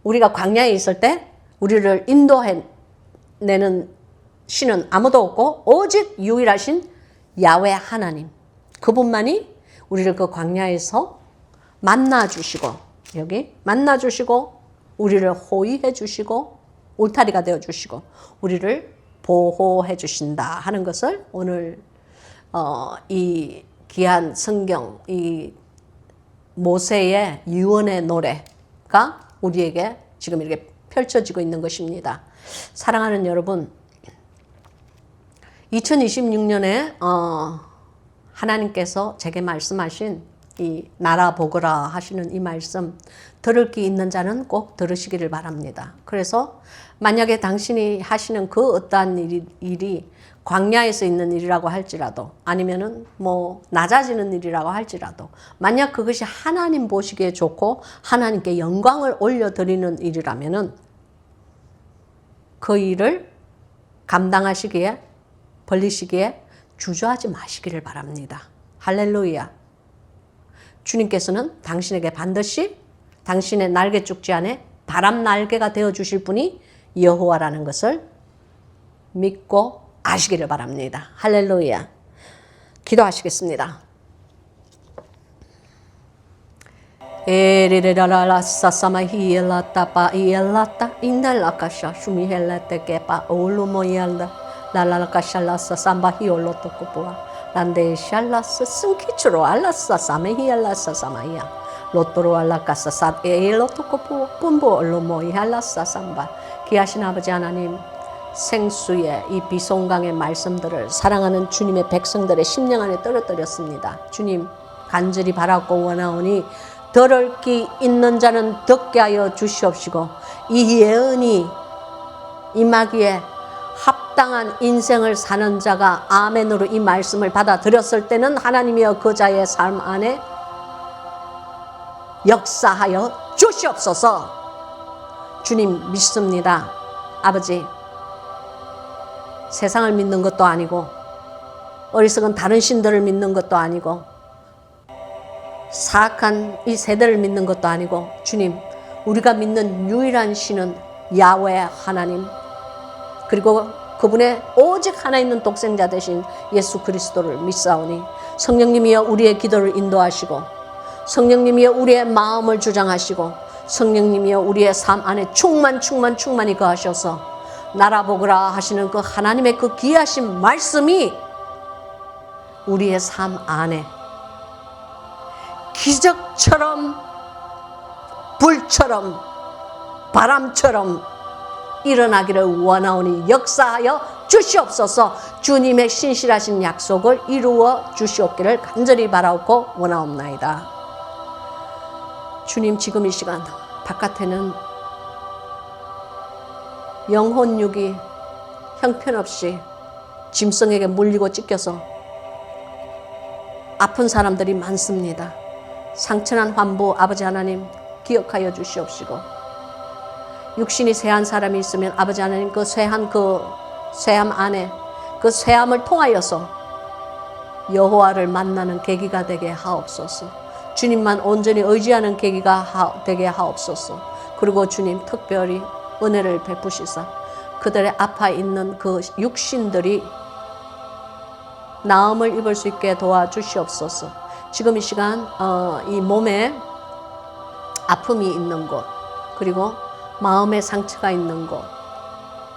Speaker 2: 우리가 광야에 있을 때 우리를 인도해내는 신은 아무도 없고 오직 유일하신 야훼 하나님, 그분만이 우리를 그 광야에서 만나주시고, 여기 만나주시고 우리를 호위해 주시고 울타리가 되어 주시고 우리를 보호해 주신다 하는 것을 오늘 이 귀한 성경, 이 모세의 유언의 노래가 우리에게 지금 이렇게 펼쳐지고 있는 것입니다. 사랑하는 여러분, 2026년에 하나님께서 제게 말씀하신 이 나라 보거라 하시는 이 말씀 들을 귀 있는 자는 꼭 들으시기를 바랍니다. 그래서 만약에 당신이 하시는 그 어떠한 일이 광야에서 있는 일이라고 할지라도 아니면은 뭐 낮아지는 일이라고 할지라도 만약 그것이 하나님 보시기에 좋고 하나님께 영광을 올려드리는 일이라면은 그 일을 감당하시기에, 벌리시기에 주저하지 마시기를 바랍니다. 할렐루야. 주님께서는 당신에게 반드시 당신의 날개죽지 안에 바람 날개가 되어 주실 분이 여호와라는 것을 믿고 아시기를 바랍니다. 할렐루야. 기도하시겠습니다. 에리레라라 사사마히엘라타파 이엘라타 인달라카샤 슈미헬라테케파 올루모이엘라 랄라카샬라사 삼바히올로토코포아 란데 샬라스 승키추로 알라사 사메히 알라사 사마이야 로또로 알라카사 사에 로토코포 뿜보 얼로모이 알라사 삼바 귀하신 아버지 하나님 생수의 이 비송강의 말씀들을 사랑하는 주님의 백성들의 심령 안에 떨어뜨렸습니다. 주님 간절히 바라고 원하오니 들을 귀 있는 자는 듣게 하여 주시옵시고 이 예언이 임하기에 합당한 인생을 사는 자가 아멘으로 이 말씀을 받아들였을 때는 하나님이여 그 자의 삶 안에 역사하여 주시옵소서. 주님 믿습니다. 아버지 세상을 믿는 것도 아니고 어리석은 다른 신들을 믿는 것도 아니고 사악한 이 세대를 믿는 것도 아니고 주님 우리가 믿는 유일한 신은 야훼 하나님 그리고 그분의 오직 하나 있는 독생자 되신 예수 그리스도를 믿사오니 성령님이여 우리의 기도를 인도하시고 성령님이여 우리의 마음을 주장하시고 성령님이여 우리의 삶 안에 충만히 거하셔서 나라 보그라 하시는 그 하나님의 그 귀하신 말씀이 우리의 삶 안에 기적처럼 불처럼 바람처럼 일어나기를 원하오니 역사하여 주시옵소서. 주님의 신실하신 약속을 이루어 주시옵기를 간절히 바라옵고 원하옵나이다. 주님 지금 이 시간 바깥에는 영혼육이 형편없이 짐승에게 물리고 찢겨서 아픈 사람들이 많습니다. 상처난 환부 아버지 하나님 기억하여 주시옵시고 육신이 쇠한 사람이 있으면 아버지 하나님 그 쇠한 그 쇠함 안에 그 쇠함을 통하여서 여호와를 만나는 계기가 되게 하옵소서. 주님만 온전히 의지하는 계기가 되게 하옵소서. 그리고 주님 특별히 은혜를 베푸시사 그들의 아파 있는 그 육신들이 나음을 입을 수 있게 도와주시옵소서. 지금 이 시간 이 몸에 아픔이 있는 곳 그리고 마음에 상처가 있는 곳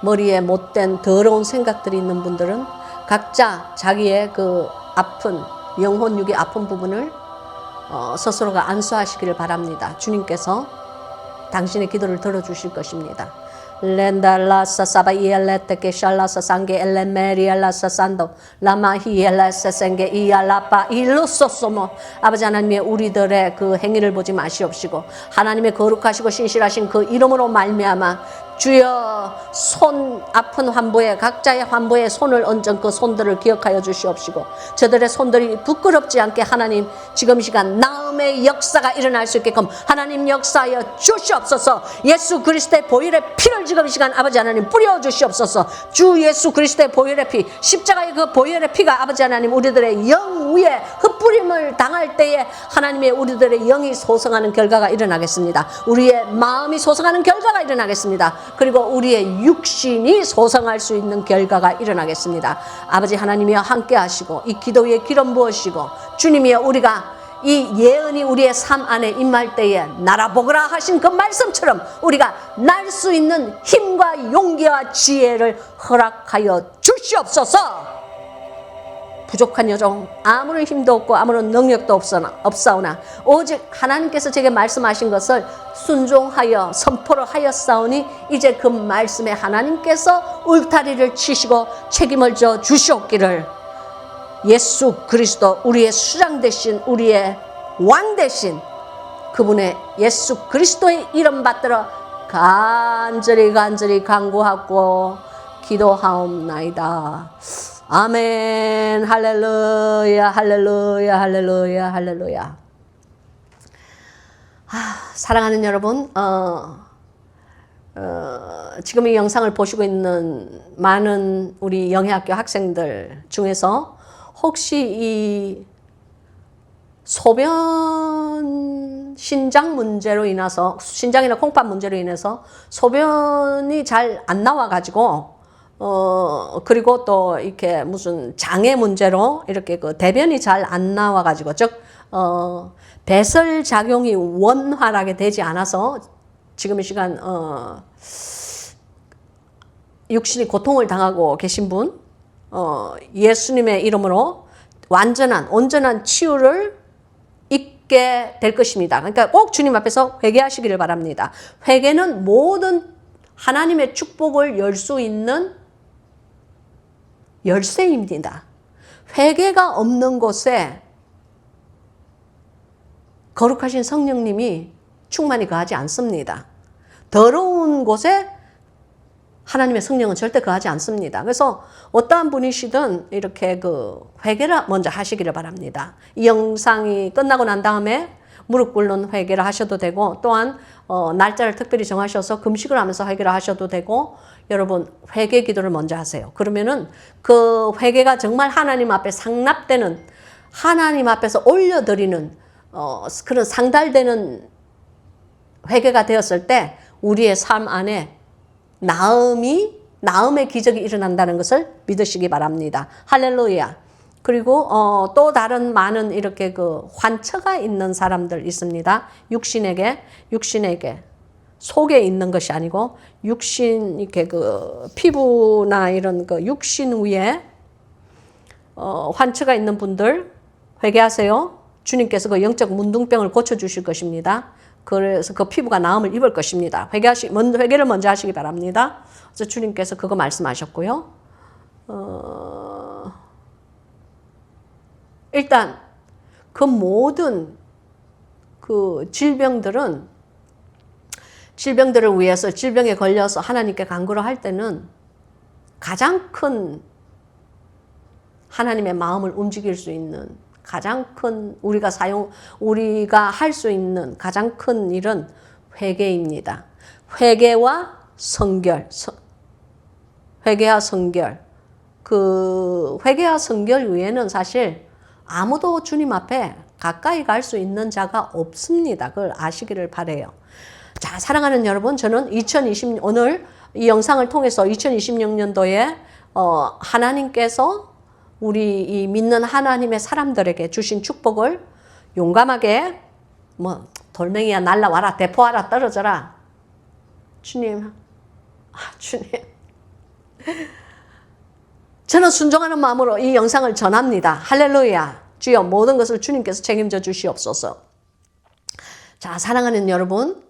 Speaker 2: 머리에 못된 더러운 생각들이 있는 분들은 각자 자기의 그 아픈 영혼육이 아픈 부분을 스스로가 안수하시기를 바랍니다. 주님께서 당신의 기도를 들어주실 것입니다. 렌달라사 사바이엘레테케 샬라사 상게 엘레메리엘라사 산도 라마히엘라사 생게 이알라파 일루소소모 아버지 하나님의 우리들의 그 행위를 보지 마시옵시고 하나님의 거룩하시고 신실하신 그 이름으로 말미암아 주여 손 아픈 환부에 각자의 환부에 손을 얹은 그 손들을 기억하여 주시옵시고 저들의 손들이 부끄럽지 않게 하나님 지금 이 시간 나음의 역사가 일어날 수 있게끔 하나님 역사하여 주시옵소서. 예수 그리스도의 보혈의 피를 지금 이 시간 아버지 하나님 뿌려 주시옵소서. 주 예수 그리스도의 보혈의 피 십자가의 그 보혈의 피가 아버지 하나님 우리들의 영 위에 흩뿌림을 당할 때에 하나님의 우리들의 영이 소성하는 결과가 일어나겠습니다. 우리의 마음이 소성하는 결과가 일어나겠습니다. 그리고 우리의 육신이 소성할 수 있는 결과가 일어나겠습니다. 아버지 하나님이여 함께 하시고 이 기도 위에 기름 부으시고 주님이여 우리가 이 예언이 우리의 삶 안에 임할 때에 날아보거라 하신 그 말씀처럼 우리가 날 수 있는 힘과 용기와 지혜를 허락하여 주시옵소서. 부족한 여종 아무런 힘도 없고 아무런 능력도 없사오나 오직 하나님께서 제게 말씀하신 것을 순종하여 선포를 하였사오니 이제 그 말씀에 하나님께서 울타리를 치시고 책임을 져 주시옵기를 예수 그리스도 우리의 수장 되신 우리의 왕 되신 그분의 예수 그리스도의 이름 받들어 간절히 간구하고 기도하옵나이다. 아멘. 할렐루야 할렐루야 할렐루야 할렐루야. 사랑하는 여러분 지금 이 영상을 보시고 있는 많은 우리 영예학교 학생들 중에서 혹시 이 소변 신장 문제로 인해서 신장이나 콩팥 문제로 인해서 소변이 잘 안 나와 가지고 그리고 또 이렇게 무슨 장애 문제로 이렇게 그 대변이 잘 안 나와 가지고 즉 배설 작용이 원활하게 되지 않아서 지금 이 시간 육신이 고통을 당하고 계신 분 예수님의 이름으로 온전한 치유를 있게 될 것입니다. 그러니까 꼭 주님 앞에서 회개하시기를 바랍니다. 회개는 모든 하나님의 축복을 열 수 있는 열쇠입니다. 회개가 없는 곳에 거룩하신 성령님이 충만히 거하지 않습니다. 더러운 곳에 하나님의 성령은 절대 거하지 않습니다. 그래서 어떠한 분이시든 이렇게 회개를 먼저 하시기를 바랍니다. 이 영상이 끝나고 난 다음에 무릎 꿇는 회개를 하셔도 되고, 또한 날짜를 특별히 정하셔서 금식을 하면서 회개를 하셔도 되고, 여러분 회개 기도를 먼저 하세요. 그러면은 그 회개가 정말 하나님 앞에 상납되는, 하나님 앞에서 올려드리는 그런 상달되는 회개가 되었을 때 우리의 삶 안에 나음의 기적이 일어난다는 것을 믿으시기 바랍니다. 할렐루야. 그리고 또 다른 많은 이렇게 환처가 있는 사람들 있습니다. 육신에게 속에 있는 것이 아니고 육신, 이렇게 피부나 이런 육신 위에 환처가 있는 분들 회개하세요. 주님께서 그 영적 문둥병을 고쳐주실 것입니다. 그래서 그 피부가 나음을 입을 것입니다. 회개를 먼저 하시기 바랍니다. 그래서 주님께서 그거 말씀하셨고요. 일단 그 모든 질병들을 위해서, 질병에 걸려서 하나님께 간구를 할 때는 가장 큰 하나님의 마음을 움직일 수 있는, 가장 큰 우리가 할 수 있는 가장 큰 일은 회개입니다. 회개와 성결. 회개와 성결 외에는 사실 아무도 주님 앞에 가까이 갈 수 있는 자가 없습니다. 그걸 아시기를 바라요. 자, 사랑하는 여러분, 저는 오늘 이 영상을 통해서 2026년도에 하나님께서 우리 이 믿는 하나님의 사람들에게 주신 축복을 용감하게, 돌멩이야 날라와라, 대포하라, 떨어져라. 주님. 저는 순종하는 마음으로 이 영상을 전합니다. 할렐루야. 주여, 모든 것을 주님께서 책임져 주시옵소서. 자, 사랑하는 여러분,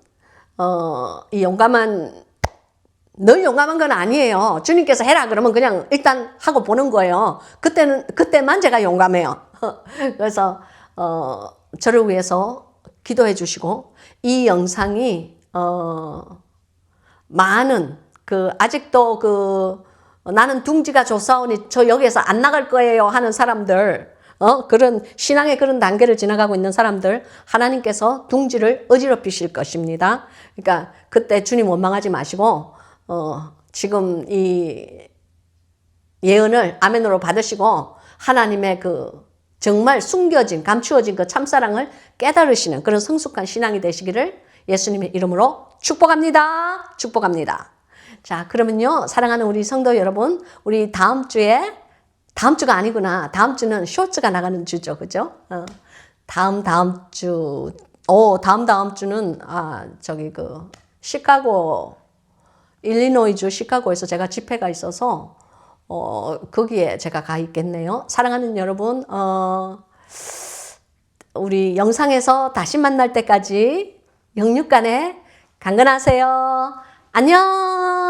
Speaker 2: 늘 용감한 건 아니에요. 주님께서 해라 그러면 그냥 일단 하고 보는 거예요. 그때만 제가 용감해요. 그래서 저를 위해서 기도해 주시고, 이 영상이 많은 아직도 나는 둥지가 좋사오니 저 여기에서 안 나갈 거예요 하는 사람들, 그런 신앙의 그런 단계를 지나가고 있는 사람들, 하나님께서 둥지를 어지럽히실 것입니다. 그러니까 그때 주님 원망하지 마시고 지금 이 예언을 아멘으로 받으시고 하나님의 정말 숨겨진, 감추어진 참사랑을 깨달으시는 그런 성숙한 신앙이 되시기를 예수님의 이름으로 축복합니다. 축복합니다. 자, 그러면요, 사랑하는 우리 성도 여러분, 우리 다음 주가 아니구나. 다음 주는 쇼츠가 나가는 주죠. 그죠? 다음 주는, 시카고, 일리노이주 시카고에서 제가 집회가 있어서, 거기에 제가 가 있겠네요. 사랑하는 여러분, 우리 영상에서 다시 만날 때까지 영육간에 강건하세요. 안녕!